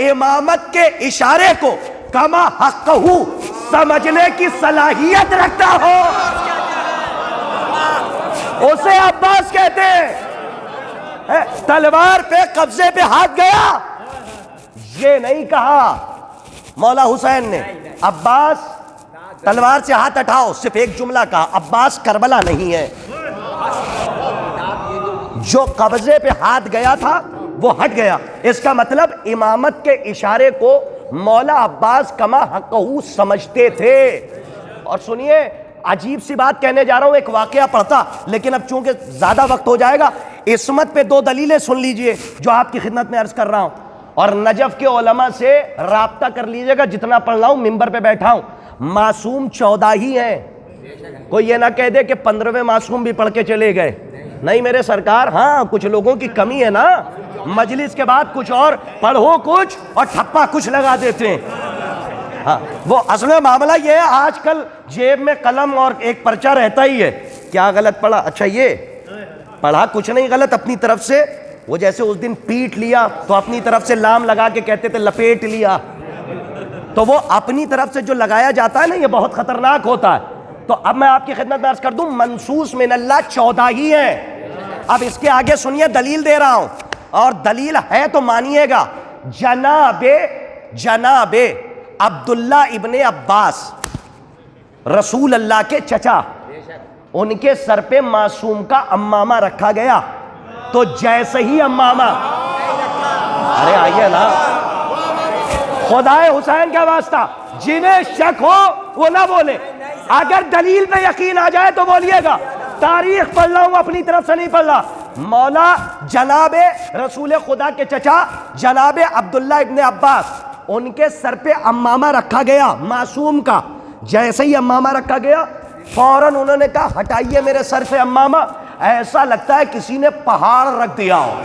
امامت کے اشارے کو کما حق سمجھنے کی صلاحیت رکھتا ہو، اسے عباس کہتے ہیں۔ تلوار پہ قبضے پہ ہاتھ گیا، یہ نہیں کہا مولا حسین نے عباس تلوار سے ہاتھ اٹھاؤ، صرف ایک جملہ کہا، عباس کربلا نہیں ہے۔ جو قبضے پہ ہاتھ گیا تھا وہ ہٹ گیا، اس کا مطلب امامت کے اشارے کو مولا عباس کما حقہ سمجھتے تھے. اور سنیے عجیب سی بات کہنے جا رہا ہوں, ایک واقعہ پڑھتا, لیکن اب چونکہ زیادہ وقت ہو جائے گا, عصمت پہ 2 دلیلیں سن لیجئے جو آپ کی خدمت میں عرض کر رہا ہوں, اور نجف کے علماء سے رابطہ کر لیجئے گا, جتنا پڑھ رہا ہوں ممبر پہ بیٹھا ہوں. معصوم 14 ہی ہیں, کوئی یہ نہ کہہ دے کہ 15ویں معصوم بھی پڑھ کے چلے گئے. نہیں میرے سرکار, ہاں کچھ لوگوں کی کمی ہے نا, مجلس کے بعد کچھ اور پڑھو کچھ اور ٹھپا کچھ لگا دیتے ہیں. ہاں وہ اصل میں معاملہ یہ ہے, آج کل جیب میں قلم اور ایک پرچہ رہتا ہی ہے. کیا غلط پڑھا؟ اچھا یہ پڑھا کچھ نہیں غلط اپنی طرف سے, وہ جیسے اس دن پیٹ لیا تو اپنی طرف سے لام لگا کے کہتے تھے لپیٹ لیا, تو وہ اپنی طرف سے جو لگایا جاتا ہے نا یہ بہت خطرناک ہوتا ہے. تو اب میں آپ کی خدمت میں عرض کر دوں, منصوص من اللہ 14 ہی ہیں. اب اس کے آگے سنیے, دلیل دے رہا ہوں اور دلیل ہے تو مانیے گا. جناب عبداللہ ابن عباس رسول اللہ کے چچا, ان کے سر پہ معصوم کا امامہ رکھا گیا. تو جیسے ہی امامہ, ارے آئیے نا, خدائے حسین کا واسطہ جنہیں شک ہو وہ نہ بولے, اگر دلیل پہ یقین آ جائے تو بولیے گا. تاریخ پڑھ رہا ہوں, اپنی طرف سے نہیں پڑھ رہا. مولا جناب رسول خدا کے چچا جناب عبداللہ ابن عباس, ان کے سر پہ امامہ رکھا گیا معصوم کا. جیسے ہی امامہ رکھا گیا فوراً انہوں نے کہا ہٹائیے میرے سر سے امامہ, ایسا لگتا ہے کسی نے پہاڑ رکھ دیا ہو.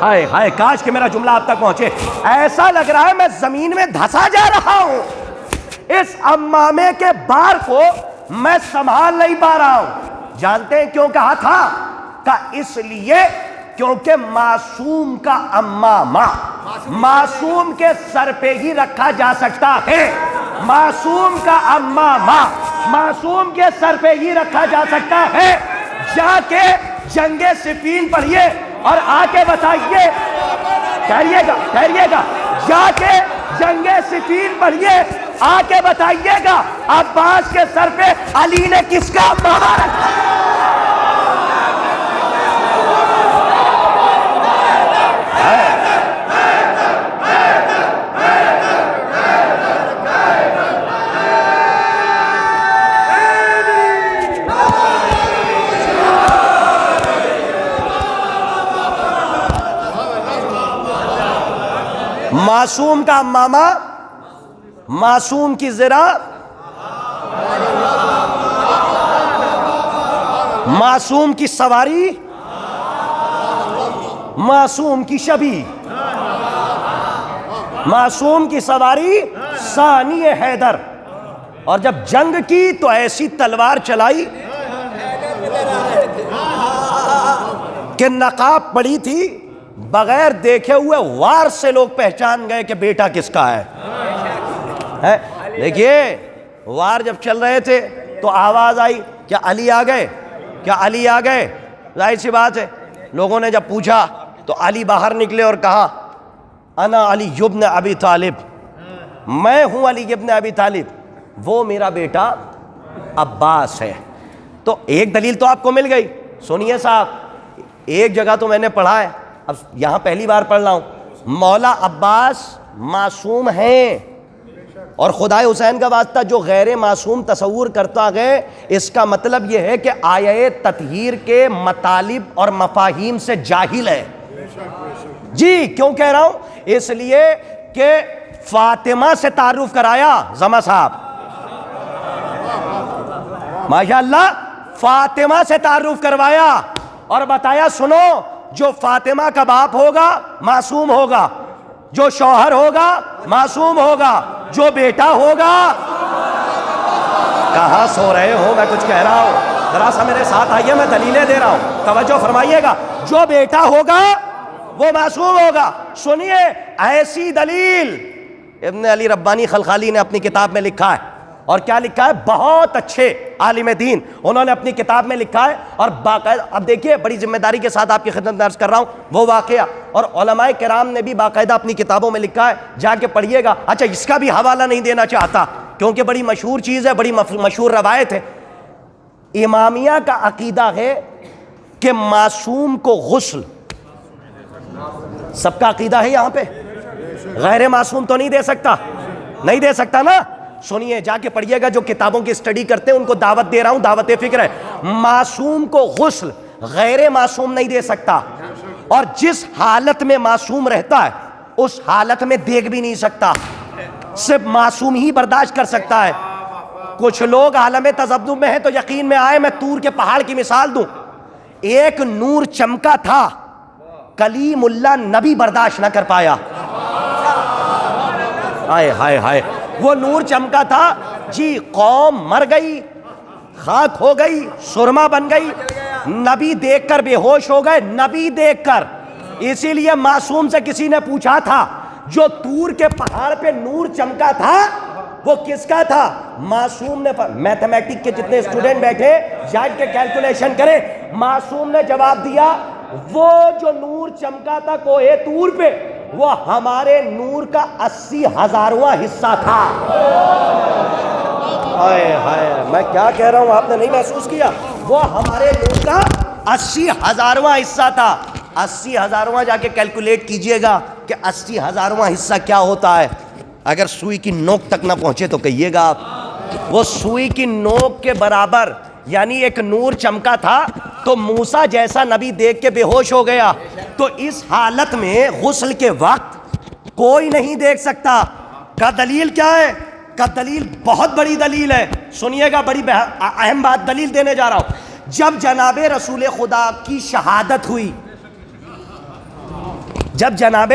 ہائے ہائے, کاش کہ میرا جملہ آپ تک پہنچے. ایسا لگ رہا ہے میں زمین میں دھسا جا رہا ہوں. اس امامے کے بار کو میں سنبھال نہیں پا رہا ہوں. جانتے ہیں کیوں کہا تھا؟ کہ اس لیے کیونکہ معصوم کا امامہ معصوم کے سر پہ ہی رکھا جا سکتا ہے. معصوم کا امامہ معصوم کے سر پہ ہی رکھا جا سکتا ہے. جا کے جنگ صفین پڑھیے اور آ کے بتائیے, ٹھہریے گا, جا کے جنگ صفین پڑھیے, آ کے بتائیے گا عباس کے سر پہ علی نے کس کا امامہ رکھا. معصوم کا امامہ, معصوم کی ذرا, معصوم کی سواری, معصوم کی شبی, معصوم کی سواری ثانی حیدر. اور جب جنگ کی تو ایسی تلوار چلائی کہ نقاب پڑی تھی, بغیر دیکھے ہوئے وار سے لوگ پہچان گئے کہ بیٹا کس کا ہے. دیکھیے وار جب چل رہے تھے تو آواز آئی کیا علی آ گئے, کیا علی آ گئے. ظاہر سی بات ہے لوگوں نے جب پوچھا تو علی باہر نکلے اور کہا انا علی ابن ابی طالب, میں ہوں علی ابن ابی طالب, وہ میرا بیٹا عباس ہے. تو ایک دلیل تو آپ کو مل گئی. سنیے صاحب, ایک جگہ تو میں نے پڑھا ہے, اب یہاں پہلی بار پڑھ رہا ہوں, مولا عباس معصوم ہیں, اور خدائے حسین کا واسطہ جو غیر معصوم تصور کرتا گئے, اس کا مطلب یہ ہے کہ آیہ تطہیر کے مطالب اور مفاہیم سے جاہل ہے. جی کیوں کہہ رہا ہوں؟ اس لیے کہ فاطمہ سے تعارف کرایا زما صاحب, ماشاءاللہ فاطمہ سے تعارف کروایا اور بتایا سنو, جو فاطمہ کا باپ ہوگا معصوم ہوگا, جو شوہر ہوگا معصوم ہوگا, جو بیٹا ہوگا. کہاں سو رہے ہو, میں کچھ کہہ رہا ہوں, ذرا سا میرے ساتھ آئیے, میں دلیلیں دے رہا ہوں, توجہ فرمائیے گا. جو بیٹا ہوگا وہ معصوم ہوگا. سنیے ایسی دلیل ابن علی ربانی خلخالی نے اپنی کتاب میں لکھا ہے, اور کیا لکھا ہے, بہت اچھے عالم دین انہوں نے اپنی کتاب میں لکھا ہے, اور باقاعدہ اب دیکھیے بڑی ذمہ داری کے ساتھ آپ کی خدمت میں عرض کر رہا ہوں وہ واقعہ, اور علماء کرام نے بھی باقاعدہ اپنی کتابوں میں لکھا ہے, جا کے پڑھیے گا. اچھا اس کا بھی حوالہ نہیں دینا چاہتا کیونکہ بڑی مشہور چیز ہے, بڑی مشہور روایت ہے. امامیہ کا عقیدہ ہے کہ معصوم کو غسل, سب کا عقیدہ ہے یہاں پہ, غیر معصوم تو نہیں دے سکتا، نہیں دے سکتا نا. سنیے، جا کے پڑھیے گا، جو کتابوں کی اسٹڈی کرتے ہیں ان کو دعوت دے رہا ہوں، دعوت فکر ہے. معصوم کو غسل غیر معصوم نہیں دے سکتا، اور جس حالت میں معصوم رہتا ہے اس حالت میں دیکھ بھی نہیں سکتا، صرف معصوم ہی برداشت کر سکتا ہے. کچھ لوگ عالم تذبذب میں ہیں تو یقین میں آئے. میں طور کے پہاڑ کی مثال دوں. ایک نور چمکا تھا، کلیم اللہ نبی برداشت نہ کر پایا. ہائے ہائے ہائے، وہ نور چمکا تھا جی، قوم مر گئی، خاک ہو گئی، سرما بن گئی، نبی دیکھ کر بے ہوش ہو گئے، نبی دیکھ کر. اسی لیے معصوم سے کسی نے پوچھا تھا، جو طور کے پہاڑ پہ نور چمکا تھا وہ کس کا تھا؟ معصوم نے. میتھمیٹک کے جتنے اسٹوڈنٹ بیٹھے جا کے کیلکولیشن کریں. معصوم نے جواب دیا، وہ جو نور چمکا تھا کوہ طور پہ، وہ ہمارے نور کا 80,000واں حصہ تھا. ہائے ہائے، میں کیا کہہ رہا ہوں، آپ نے نہیں محسوس کیا؟ وہ ہمارے نور کا 80,000واں حصہ تھا. 80,000واں جا کے کیلکولیٹ کیجئے گا کہ 80,000واں حصہ کیا ہوتا ہے. اگر سوئی کی نوک تک نہ پہنچے تو کہیے گا آپ. وہ سوئی کی نوک کے برابر، یعنی ایک نور چمکا تھا تو موسیٰ جیسا نبی دیکھ کے بے ہوش ہو گیا. تو اس حالت میں غسل کے وقت کوئی نہیں دیکھ سکتا. کا دلیل کیا ہے؟ کا دلیل بہت بڑی دلیل ہے. سنیے گا، بڑی اہم بات دلیل دینے جا رہا ہوں. جب جناب رسول خدا کی شہادت ہوئی، جب جناب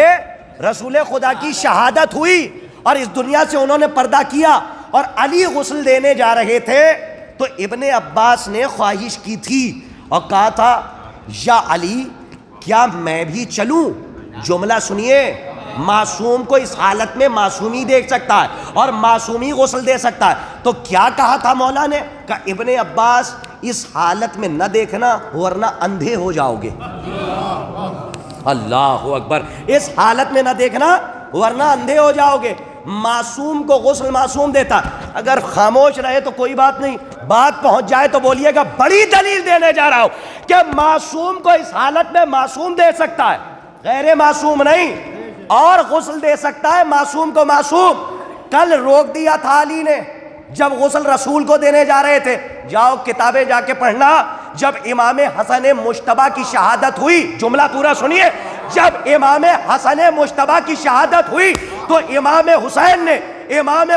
رسول خدا کی شہادت ہوئی اور اس دنیا سے انہوں نے پردہ کیا اور علی غسل دینے جا رہے تھے، تو ابن عباس نے خواہش کی تھی اور کہا تھا، یا علی کیا میں بھی چلوں؟ جملہ سنیے، معصوم کو اس حالت میں معصومی دیکھ سکتا ہے اور معصومی غسل دے سکتا ہے. تو کیا کہا تھا مولا نے؟ کہ ابن عباس اس حالت میں نہ دیکھنا ورنہ اندھے ہو جاؤ گے. اللہ اکبر، اس حالت میں نہ دیکھنا ورنہ اندھے ہو جاؤ گے. معصوم کو غسل معصوم دیتا. اگر خاموش رہے تو کوئی بات نہیں، بات پہنچ جائے تو بولیے گا. بڑی دلیل دینے جا رہا ہوں کہ معصوم کو اس حالت میں معصوم دے سکتا ہے، غیر معصوم نہیں. اور غسل دے سکتا ہے معصوم کو معصوم. کل روک دیا تھا علی نے جب غسل رسول کو دینے جا رہے تھے. جاؤ کتابیں جا کے پڑھنا. جب امام حسن مجتبیٰ کی شہادت ہوئی، جملہ پورا سنیے، جب امام حسن مجتبیٰ کی شہادت ہوئی تو امام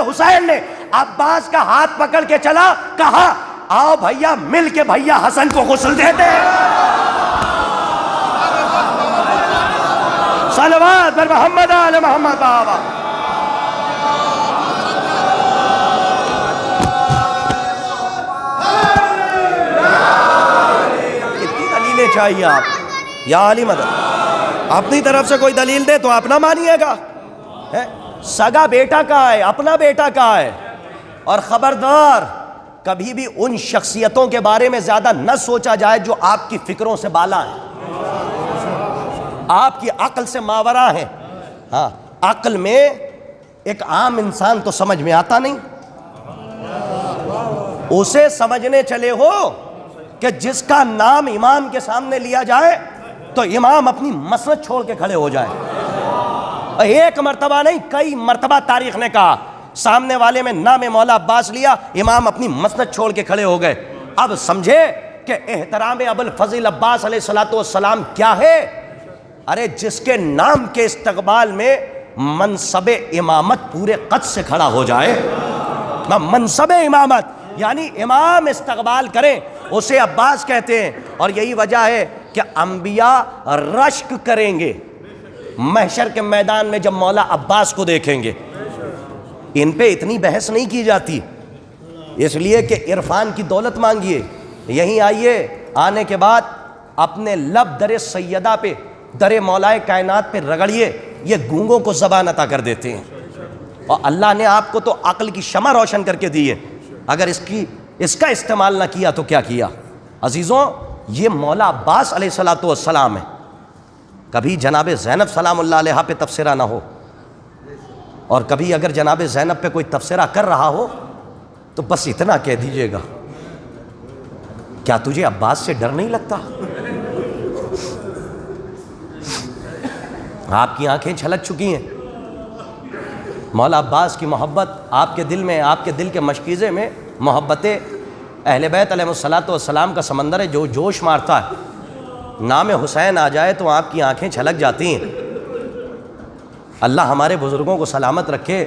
حسین نے عباس کا ہاتھ پکڑ کے چلا، کہا آؤ بھیا مل کے بھیا حسن کو غسل دیتے ہیں. صلوات بر محمد آل محمد. بابا کتنی دلیلیں چاہیے آپ؟ یا علی مدد. اپنی طرف سے کوئی دلیل دے تو آپ نہ مانیے گا. سگا بیٹا کا ہے، اپنا بیٹا کا ہے. اور خبردار، کبھی بھی ان شخصیتوں کے بارے میں زیادہ نہ سوچا جائے جو آپ کی فکروں سے بالا ہیں، آپ کی عقل سے ماورا ہیں. ہاں، عقل میں ایک عام انسان تو سمجھ میں آتا نہیں. اسے سمجھنے چلے ہو کہ جس کا نام امام کے سامنے لیا جائے تو امام اپنی مسند چھوڑ کے کھڑے ہو جائے. ایک مرتبہ نہیں، کئی مرتبہ تاریخ نے کہا، سامنے والے میں نام مولا عباس لیا، امام اپنی مسند چھوڑ کے کھڑے ہو گئے. اب سمجھے کہ احترام ابو الفضل عباس علیہ السلام کیا ہے؟ ارے جس کے نام کے استقبال میں منصب امامت پورے قد سے کھڑا ہو جائے. منصب امامت یعنی امام استقبال کریں، اسے عباس کہتے ہیں. اور یہی وجہ ہے کہ انبیاء رشک کریں گے محشر کے میدان میں جب مولا عباس کو دیکھیں گے. ان پہ اتنی بحث نہیں کی جاتی، اس لیے کہ عرفان کی دولت مانگیے. یہیں آئیے، آنے کے بعد اپنے لب در سیدہ پہ، در مولا کائنات پہ رگڑیے. یہ گونگوں کو زبان عطا کر دیتے ہیں. اور اللہ نے آپ کو تو عقل کی شمع روشن کر کے دی ہے، اگر اس کا استعمال نہ کیا تو کیا کیا؟ عزیزوں، یہ مولا عباس علیہ السلام ہے. کبھی جناب زینب سلام اللہ علیہ پہ تبصرہ نہ ہو، اور کبھی اگر جناب زینب پہ کوئی تبصرہ کر رہا ہو تو بس اتنا کہہ دیجئے گا، کیا تجھے عباس سے ڈر نہیں لگتا؟ آپ کی آنکھیں چھلک چکی ہیں. مولا عباس کی محبت آپ کے دل میں، آپ کے دل کے مشکیزے میں محبت اہل بیت علیہ الصلوۃ والسلام کا سمندر ہے جو جوش مارتا ہے۔ نام حسین آ جائے تو آپ کی آنکھیں چھلک جاتی ہیں۔ اللہ ہمارے بزرگوں کو سلامت رکھے،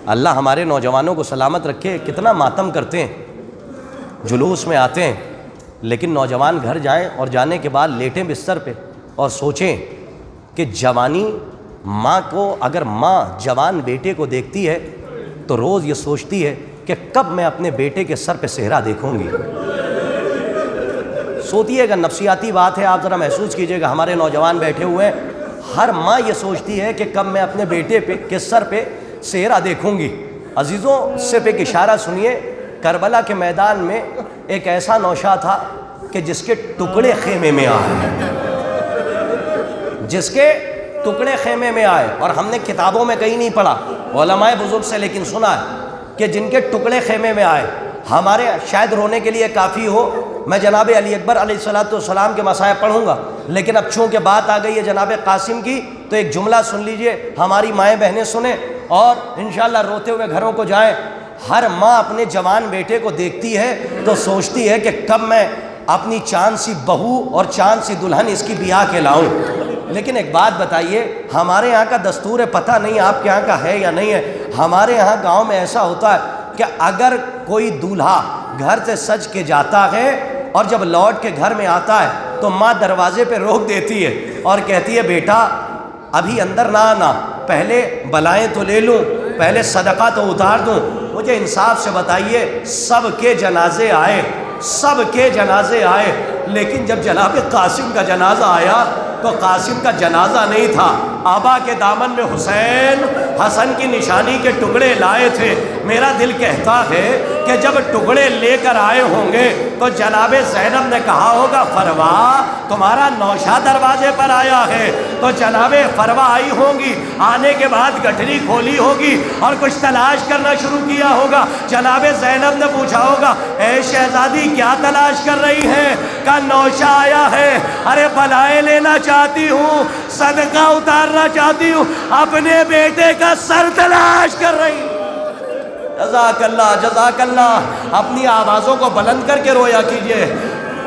اللہ ہمارے نوجوانوں کو سلامت رکھے۔ کتنا ماتم کرتے ہیں، جلوس میں آتے ہیں، لیکن نوجوان گھر جائیں اور جانے کے بعد لیٹیں بستر پہ اور سوچیں کہ جوانی ماں کو، اگر ماں جوان بیٹے کو دیکھتی ہے تو روز یہ سوچتی ہے کہ کب میں اپنے بیٹے کے سر پہ صحرا دیکھوں گی۔ سوتی ہے کہ نفسیاتی بات ہے، آپ ذرا محسوس کیجئے کہ ہمارے نوجوان بیٹھے ہوئے ہیں، ہر ماں یہ سوچتی ہے کہ کب میں اپنے بیٹے کے سر پہ صحرا دیکھوں گی۔ عزیزوں، صرف ایک اشارہ سنیے، کربلا کے میدان میں ایک ایسا نوشا تھا کہ جس کے ٹکڑے خیمے میں آئے، جس کے ٹکڑے خیمے میں آئے، اور ہم نے کتابوں میں کہیں نہیں پڑھا، علماء بزرگ سے لیکن سنا ہے کہ جن کے ٹکڑے خیمے میں آئے۔ ہمارے شاید رونے کے لیے کافی ہو، میں جناب علی اکبر علیہ الصلوۃ والسلام کے مصائب پڑھوں گا، لیکن اب چونکہ بات آ گئی ہے جناب قاسم کی تو ایک جملہ سن لیجئے، ہماری مائیں بہنیں سنیں اور انشاءاللہ روتے ہوئے گھروں کو جائیں۔ ہر ماں اپنے جوان بیٹے کو دیکھتی ہے تو سوچتی ہے کہ کب میں اپنی چاند سی بہو اور چاند سی دلہن اس کی بیاہ کے لاؤں۔ لیکن ایک بات بتائیے، ہمارے یہاں کا دستور ہے، پتہ نہیں آپ کے یہاں کا ہے یا نہیں ہے، ہمارے یہاں گاؤں میں ایسا ہوتا ہے کہ اگر کوئی دولہا گھر سے سج کے جاتا ہے اور جب لوٹ کے گھر میں آتا ہے تو ماں دروازے پہ روک دیتی ہے اور کہتی ہے بیٹا ابھی اندر نہ آنا، پہلے بلائیں تو لے لوں، پہلے صدقہ تو اتار دوں۔ مجھے انصاف سے بتائیے، سب کے جنازے آئے، سب کے جنازے آئے، لیکن جب جناب قاسم کا جنازہ آیا تو قاسم کا جنازہ نہیں تھا، آبا کے دامن میں حسین حسن کی نشانی کے ٹکڑے لائے تھے۔ میرا دل کہتا ہے کہ جب ٹکڑے لے کر آئے ہوں گے تو جناب زینب نے کہا ہوگا فروا تمہارا نوشا دروازے پر آیا ہے، تو جناب فروا آئی ہوں گی، آنے کے بعد گٹھری کھولی ہوگی اور کچھ تلاش کرنا شروع کیا ہوگا۔ جناب زینب نے پوچھا ہوگا اے شہزادی کیا تلاش کر رہی ہے؟ کہ نوشا آیا ہے۔ ارے بلائیں لینا چاہتی ہوں، صدقہ اتارنا چاہتی ہوں، اپنے بیٹے کا سر تلاش کر رہی ہوں۔ جزاک اللہ، جزاک اللہ۔ اپنی آوازوں کو بلند کر کے رویا کیجئے،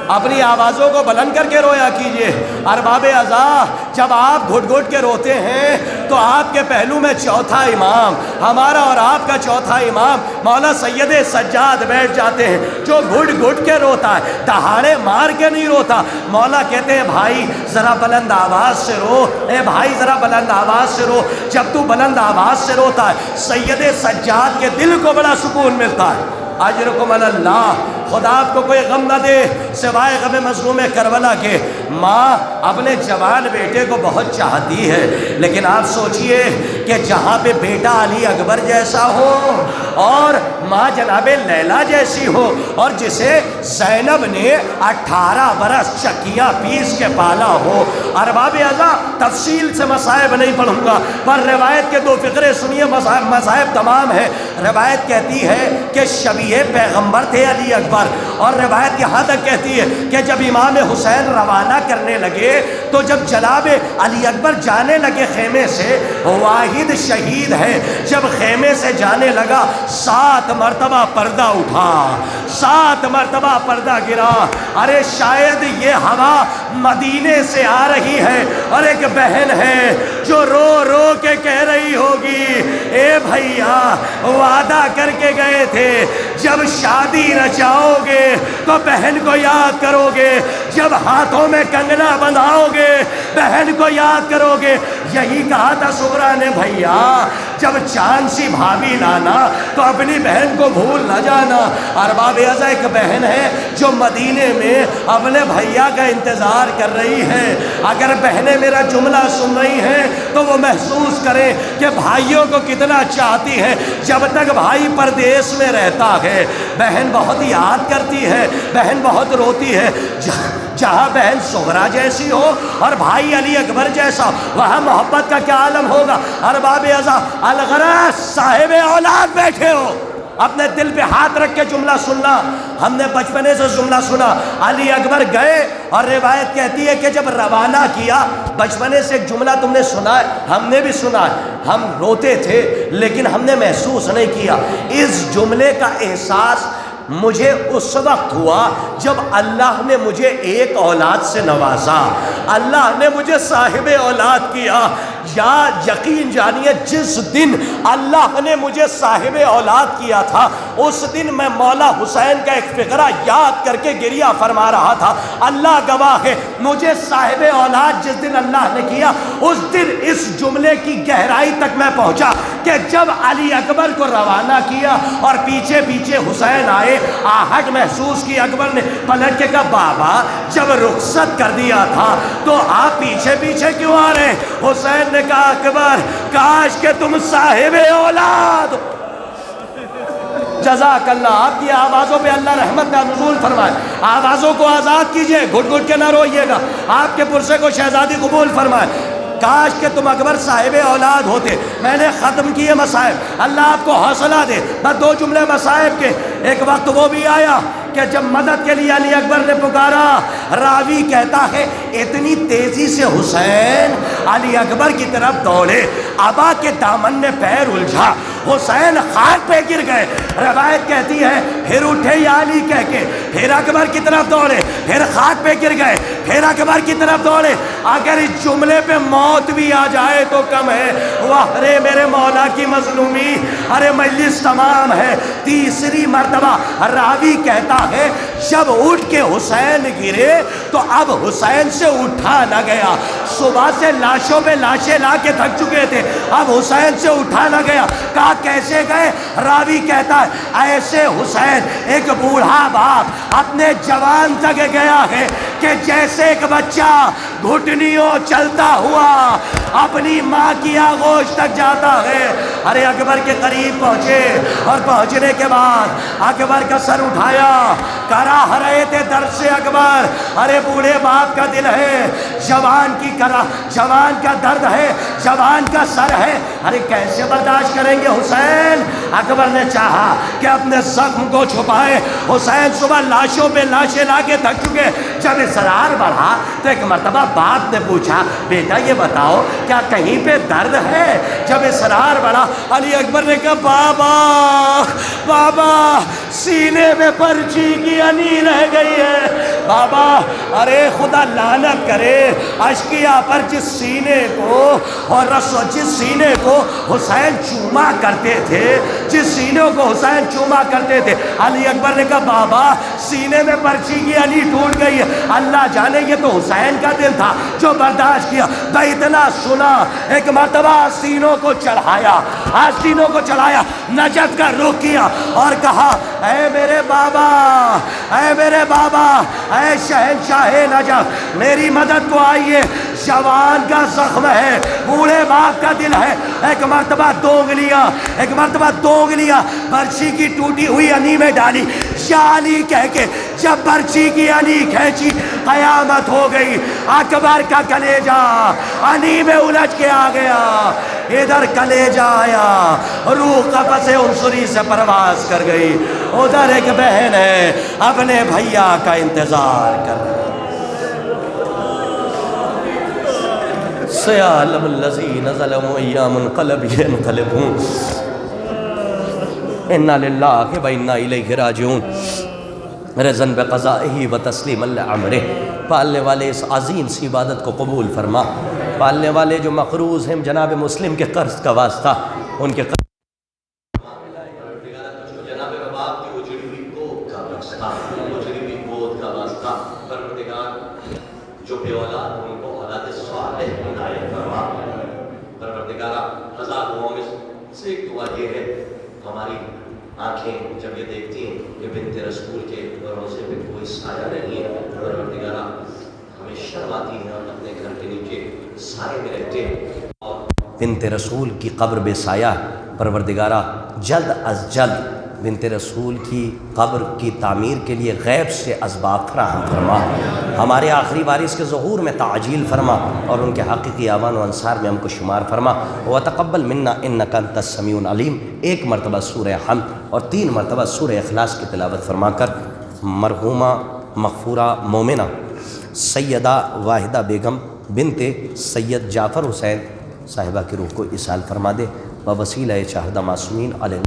اپنی آوازوں کو بلند کر کے رویا کیجئے۔ ارباب عزا، جب آپ گھٹ گھٹ کے روتے ہیں تو آپ کے پہلو میں چوتھا امام، ہمارا اور آپ کا چوتھا امام مولا سید سجاد بیٹھ جاتے ہیں، جو گھٹ گھٹ کے روتا ہے، دہاڑے مار کے نہیں روتا۔ مولا کہتے ہیں بھائی ذرا بلند آواز سے رو، اے بھائی ذرا بلند آواز سے رو۔ جب تو بلند آواز سے روتا ہے سید سجاد کے دل کو بڑا سکون ملتا ہے۔ اجرکم علی اللہ، خدا آپ کو کوئی غم نہ دے سوائے غم مظلوم کربلا کے۔ ماں اپنے جوان بیٹے کو بہت چاہتی ہے، لیکن آپ سوچئے کہ جہاں پہ بیٹا علی اکبر جیسا ہو اور ماں جناب لیلا جیسی ہو، اور جسے زینب نے 18 برس چکیاں پیس کے پالا ہو۔ ارباب اعضاء، تفصیل سے مصائب نہیں پڑھوں گا، پر روایت کے 2 فقرے سنیے، مصائب تمام ہے۔ روایت کہتی ہے کہ شبیہ پیغمبر تھے علی اکبر، اور روایت یہاں تک کہتی ہے کہ جب امام حسین روانہ کرنے لگے تو جب جناب علی اکبر جانے لگے خیمے سے، واحد شہید ہے، جب خیمے سے جانے لگا 7 مرتبہ پردہ اٹھا، 7 مرتبہ پردہ گرا۔ ارے شاید یہ ہوا مدینے سے آ رہی ہے، اور ایک بہن ہے جو رو رو کے کہہ رہی ہوگی اے بھیا وعدہ کر کے گئے تھے جب شادی رچاؤ گے تو بہن کو یاد کرو گے، جب ہاتھوں میں کنگنا بندھاؤ گے بہن کو یاد کرو گے۔ یہی کہا تھا سغرا نے بھیا جب چاند سی بھابھی لانا تو اپنی بہن کو بھول نہ جانا۔ ارباب اعضاء، ایک بہن ہے جو مدینے میں اپنے بھیا کا انتظار کر رہی ہے۔ اگر بہنیں میرا جملہ سن رہی ہیں تو وہ محسوس کریں کہ بھائیوں کو کتنا چاہتی ہیں۔ جب تک بھائی پردیس میں رہتا ہے بہن بہت یاد کرتی ہے، بہن بہت روتی ہے۔ جہاں بہن سغرا جیسی ہو اور بھائی علی اکبر جیسا، وہاں محبت کا کیا عالم ہوگا۔ ارباب اعضاء، الغرض صاحب اولاد بیٹھے ہو، اپنے دل پہ ہاتھ رکھ کے جملہ سننا. ہم نے بچپنے سے جملہ سنا. علی اکبر گئے اور روایت کہتی ہے کہ جب روانہ کیا, بچپنے سے ایک جملہ تم نے سنا ہے, ہم نے بھی سنا ہے, ہم روتے تھے لیکن ہم نے محسوس نہیں کیا. اس جملے کا احساس مجھے اس وقت ہوا جب اللہ نے مجھے ایک اولاد سے نوازا, اللہ نے مجھے صاحب اولاد کیا. یا یقین جانیے جس دن اللہ نے مجھے صاحب اولاد کیا تھا اس دن میں مولا حسین کا ایک فقرہ یاد کر کے گریہ فرما رہا تھا. اللہ گواہ ہے, مجھے صاحب اولاد جس دن اللہ نے کیا اس دن اس جملے کی گہرائی تک میں پہنچا کہ جب علی اکبر کو روانہ کیا اور پیچھے پیچھے حسین آئے, آہٹ محسوس کی. اکبر نے پلٹ کے کہا بابا جب رخصت کر دیا تھا تو آپ پیچھے پیچھے کیوں آ رہے ہیں؟ حسین نے کہا اکبر کاش کہ تم صاحب اولاد. جزاک اللہ. آپ کی آوازوں پہ اللہ رحمت کا نزول فرمائے. آوازوں کو آزاد کیجئے, گھٹ گھٹ کے نہ روئیے گا. آپ کے پرسے کو شہزادی قبول فرمائے. کاش کہ تم اکبر صاحب اولاد ہوتے. میں نے ختم کیے مصائب, اللہ آپ کو حوصلہ دے. بس دو جملے مصائب کے. ایک وقت وہ بھی آیا کہ جب مدد کے لیے علی اکبر نے پکارا, راوی کہتا ہے اتنی تیزی سے حسین علی اکبر کی طرف دوڑے, ابا کے دامن میں پیر الجھا, حسین خاک پہ گر گئے. روایت کہتی ہے پھر اٹھے یا علی کہہ کے, پھر اکبر کی طرف دوڑے, پھر خاک پہ گر گئے, پھر اکبر کی طرف دوڑے. اگر اس جملے پہ موت بھی آ جائے تو کم ہے. واہ ارے میرے مولا کی مظلومی, ارے مجلس تمام ہے. تیسری مرتبہ راوی کہتا ہے جب اٹھ کے حسین گرے تو اب حسین سے اٹھا نہ گیا. صبح سے لاشوں پہ لاشیں لا کے تھک چکے تھے, اب حسین سے اٹھا نہ گیا. کہا کیسے گئے؟ راوی کہتا ہے ایسے حسین ایک بوڑھا باپ اپنے جوان تک گیا ہے کہ جیسے ایک بچہ گھٹنیوں چلتا ہوا اپنی ماں کی آغوش تک جاتا ہے. ارے اکبر کے قریب پہنچے اور پہنچنے کے بعد اکبر کا سر اٹھایا, کرا رہے تھے درد سے اکبر. ارے بوڑھے باپ کا دل ہے, جوان کی کرا, جوان کا درد ہے, جوان کا سر ہے. ارے کیسے برداشت کریں گے حسین؟ اکبر نے چاہا کہ اپنے زخم کو چھپائے. حسین صبح لاشوں پہ لاشیں لا کے تھک چکے. جب اصرار بڑھا تو ایک مرتبہ باپ نے پوچھا بیٹا یہ بتاؤ کیا کہیں پہ درد ہے؟ جب اصرار بڑھا علی اکبر نے کہا بابا بابا سینے میں پرچی کی انی رہ گئی ہے بابا. ارے خدا لعنت کرے اشکیا پر جس سینے کو اور جس سینے کو حسین چوما کرتے تھے, جس سینے کو حسین چوما کرتے تھے. علی اکبر نے کہا بابا سینے میں پرچی کی انی ٹوٹ گئی ہے. اللہ جانے یہ تو حسین کا دل تھا جو برداشت کیا. تو اتنا سنا, ایک مرتبہ آستینوں کو چڑھایا, آستینوں کو چڑھایا, نجف کا رخ کیا اور کہا اے میرے بابا, اے میرے بابا, اے شہنشاہ نجف میری مدد کو آئیے. جوان کا زخم ہے, بوڑھے باپ کا دل ہے. ایک مرتبہ دونگ لیا, برچی کی ٹوٹی ہوئی انی میں ڈالی. یا علی کہہ کے جب برچی کی انی کھینچی قیامت ہو گئی. اکبر کا کلیجہ انی میں الجھ کے آ گیا, ادھر کلیجہ آیا, روح قفس عنصری سے پرواز کر گئی. ادھر ایک بہن ہے اپنے بھیا کا انتظار کر رہی. سیعلم الذین ظلموا ایام منقلب ینقلبون انا للہ و انا الیہ راجعون. رضا بقضائہ و تسلیما لامرہ. پالنے والے اس عظیم سی عبادت کو قبول فرما. پالنے والے جو مقروض ہیں جناب مسلم کے قرض کا واسطہ, ان کے جو بے اولاد ان کو اولاد صالح عنایت فرما. پروردگارہ ہزار دعاؤں میں سے ایک دعا یہ ہے, ہماری آنکھیں جب یہ دیکھتی ہیں کہ بنت رسول کے روزے پہ کوئی سایہ نہیں ہے, پروردگارہ ہمیں شرم آتی ہے ہم اپنے گھر کے نیچے سائے میں رہتے ہیں اور بنت رسول کی قبر بے سایہ. پروردگارہ جلد از جلد بنت رسول کی قبر کی تعمیر کے لیے غیب سے اسباب فراہم فرما، ہمارے آخری وارث کے ظہور میں تعجیل فرما، اور ان کے حقیقی آوان و انصار میں ہم کو شمار فرما۔ وتقبل منا انک انت السمیع العلیم۔ ایک مرتبہ سورہ حمد اور 3 مرتبہ سورہ اخلاص کی تلاوت فرما کر مرحومہ مغفورہ مومنہ سیدہ واحدہ بیگم بنت سید جعفر حسین صاحبہ کی روح کو ایصال فرما دے، ووسیلہ شہداء معصومین علیہ۔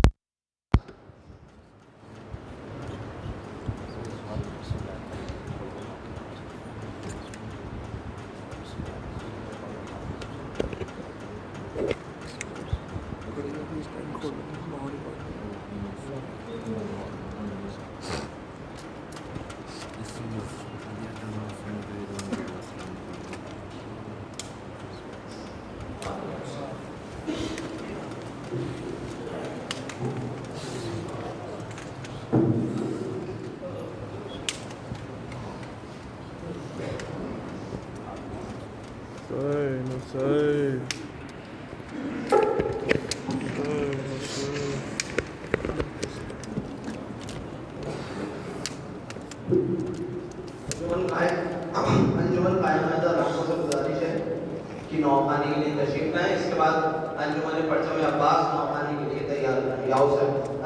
انجمن قائمہ رحمت سے گزارش ہے کہ نوخانی کے لیے تشریف لائیں۔ اس کے بعد انجمن پرچم عباس نوخانی کے لیے تیار رہیں۔ یا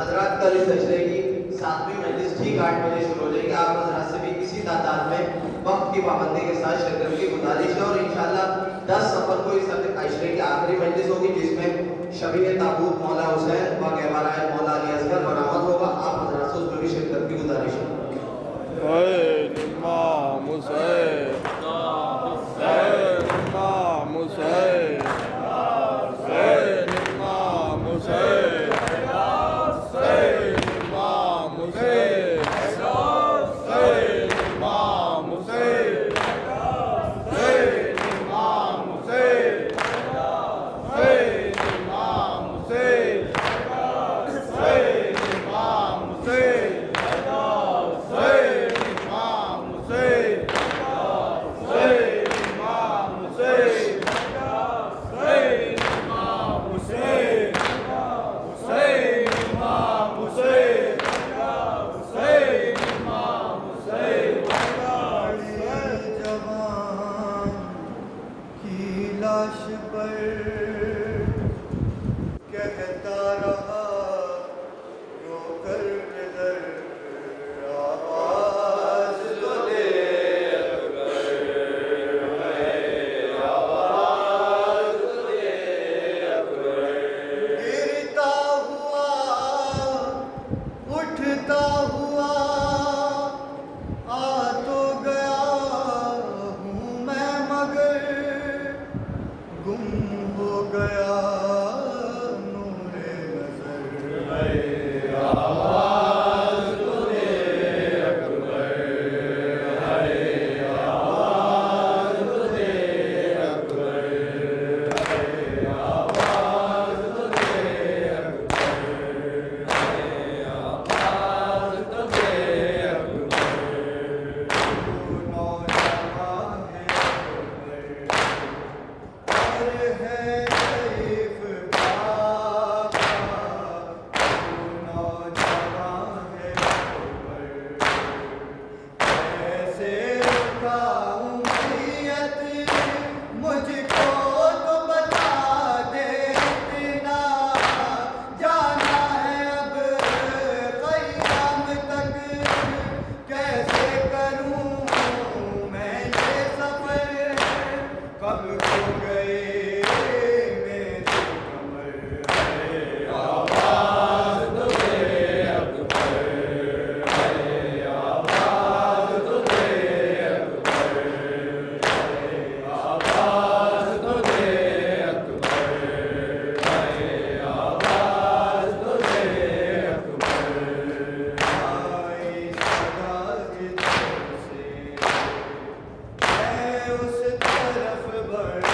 حضرات کل اس تشریح کی 7ویں مجلس ٹھیک 8 بجے شروع ہو جائے گی۔ آپ حضرات سے بھی کسی تعداد میں وقت کی پابندی کے ساتھ شرکت کی گزارش ہے، اور انشاءاللہ 10 سفر کو اس تشریح کی آخری مجلس ہوگی، جس میں شبیہ تابوت مولا حسین و گہوارہ مولا علی اصغر برآمد ہوگا۔ آپ حضرات سے اس میں بھی شرکت کی گزارش ہے۔ امام حسین، امام حسین، حسین امام حسین، حسین امام حسین، حسین امام حسین، حسین امام حسین، حسین امام حسین، حسین امام حسین، اس طرف بڑھ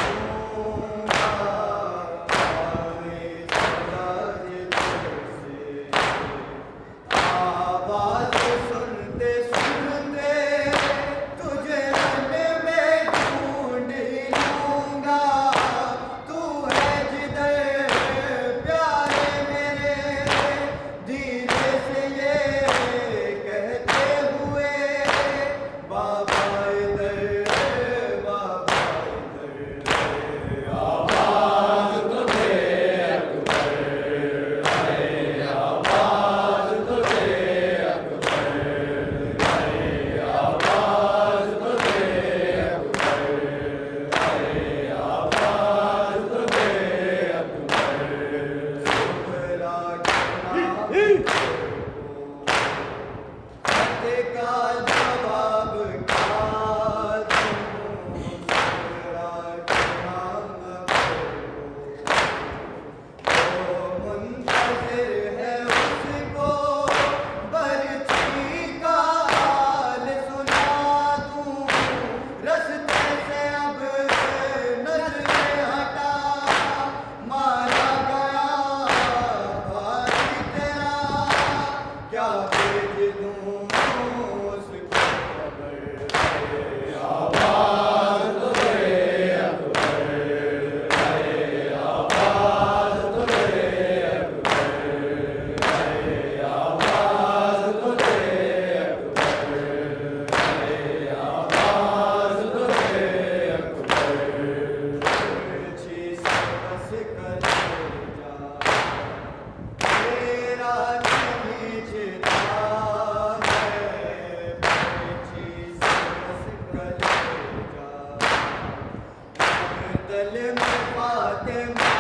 قتل میں فاطمہ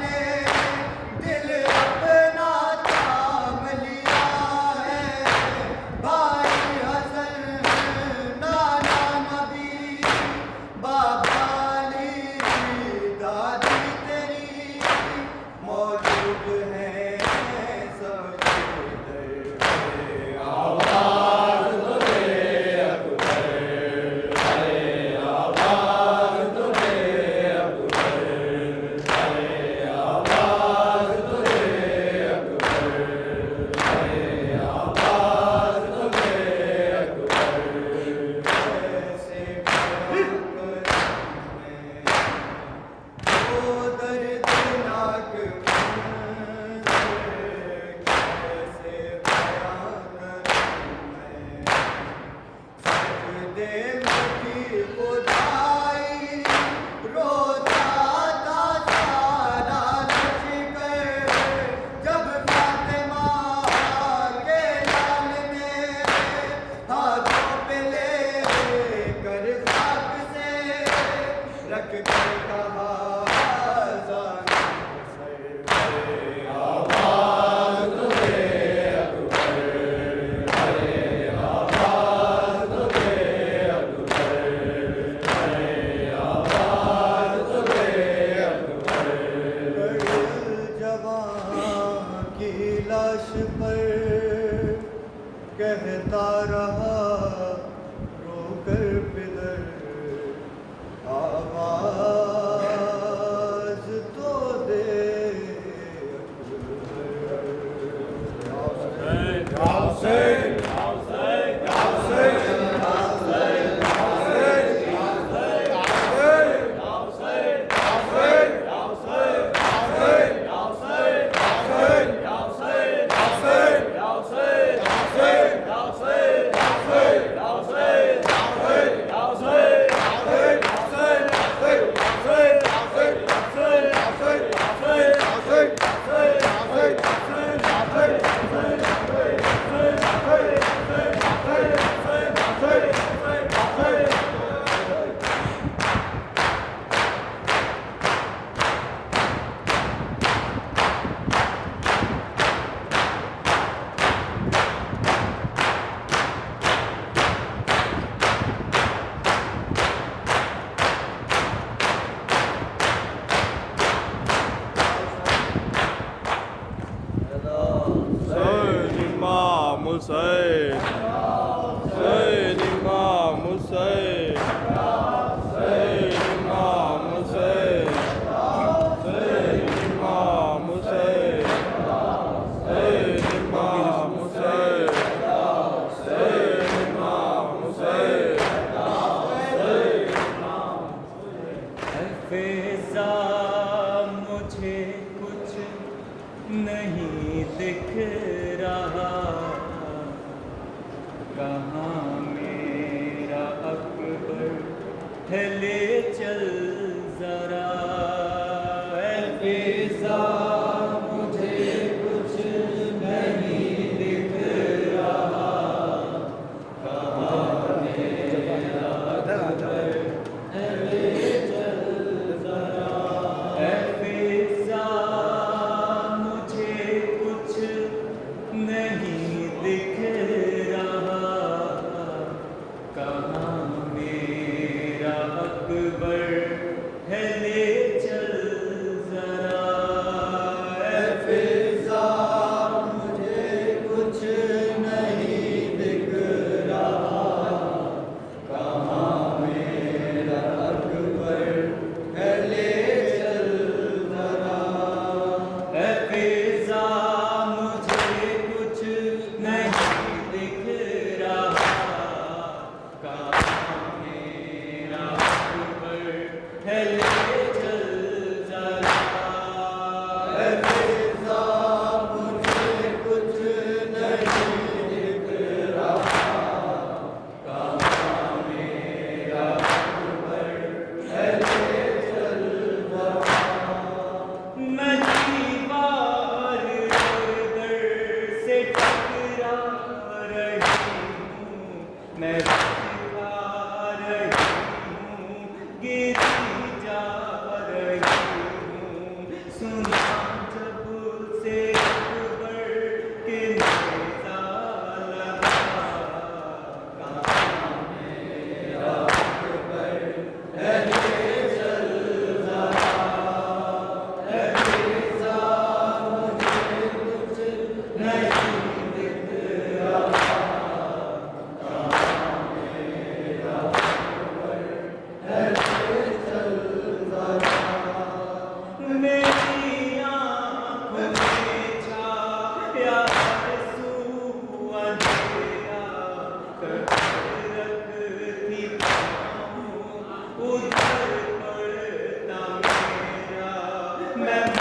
نے دل اپنا تھام لیا ہے، بھائی حسن نانا نبی بابا علی دادی تیری موجود ہے سب کے در پہ، آواز تو دے اکبر، ارے آواز تو دے اکبر، ارے آواز تو دے اکبر، ارے آواز تو دے اکبر، ایسے بھیانک میں وہ دردناک منظر، کیسے بیان کروں میں، سجدے میں کی خدائی روتا تھا سارا لشکر، جب فاطمہ کے لال نے ہاتھوں پہ لے کر خاک سے رکھ کر کہا آزان سر پہ، آواز تو دے اکبر، ارے آواز تو دے اکبر، ارے آواز تو دے اکبر، جوان کی لاش پر کہتا رہا رو کر پدر، آواز تو دے حسین امام حسین، حسین امام حسین، حسین امام حسین، حسین امام حسین، حسین امام حسین، حسین امام حسین، فیضا مجھے کچھ نہیں دکھ رہا، کہاں میرا اکبر ہے لے چل ذرا، اے فیضا مجھے کچھ نہیں دکھ رہا، کہاں میرا اکبر ہے لے چل ذرا، اے فیضا مجھے کچھ نہیں دکھ رہا، کہاں میرا اکبر میں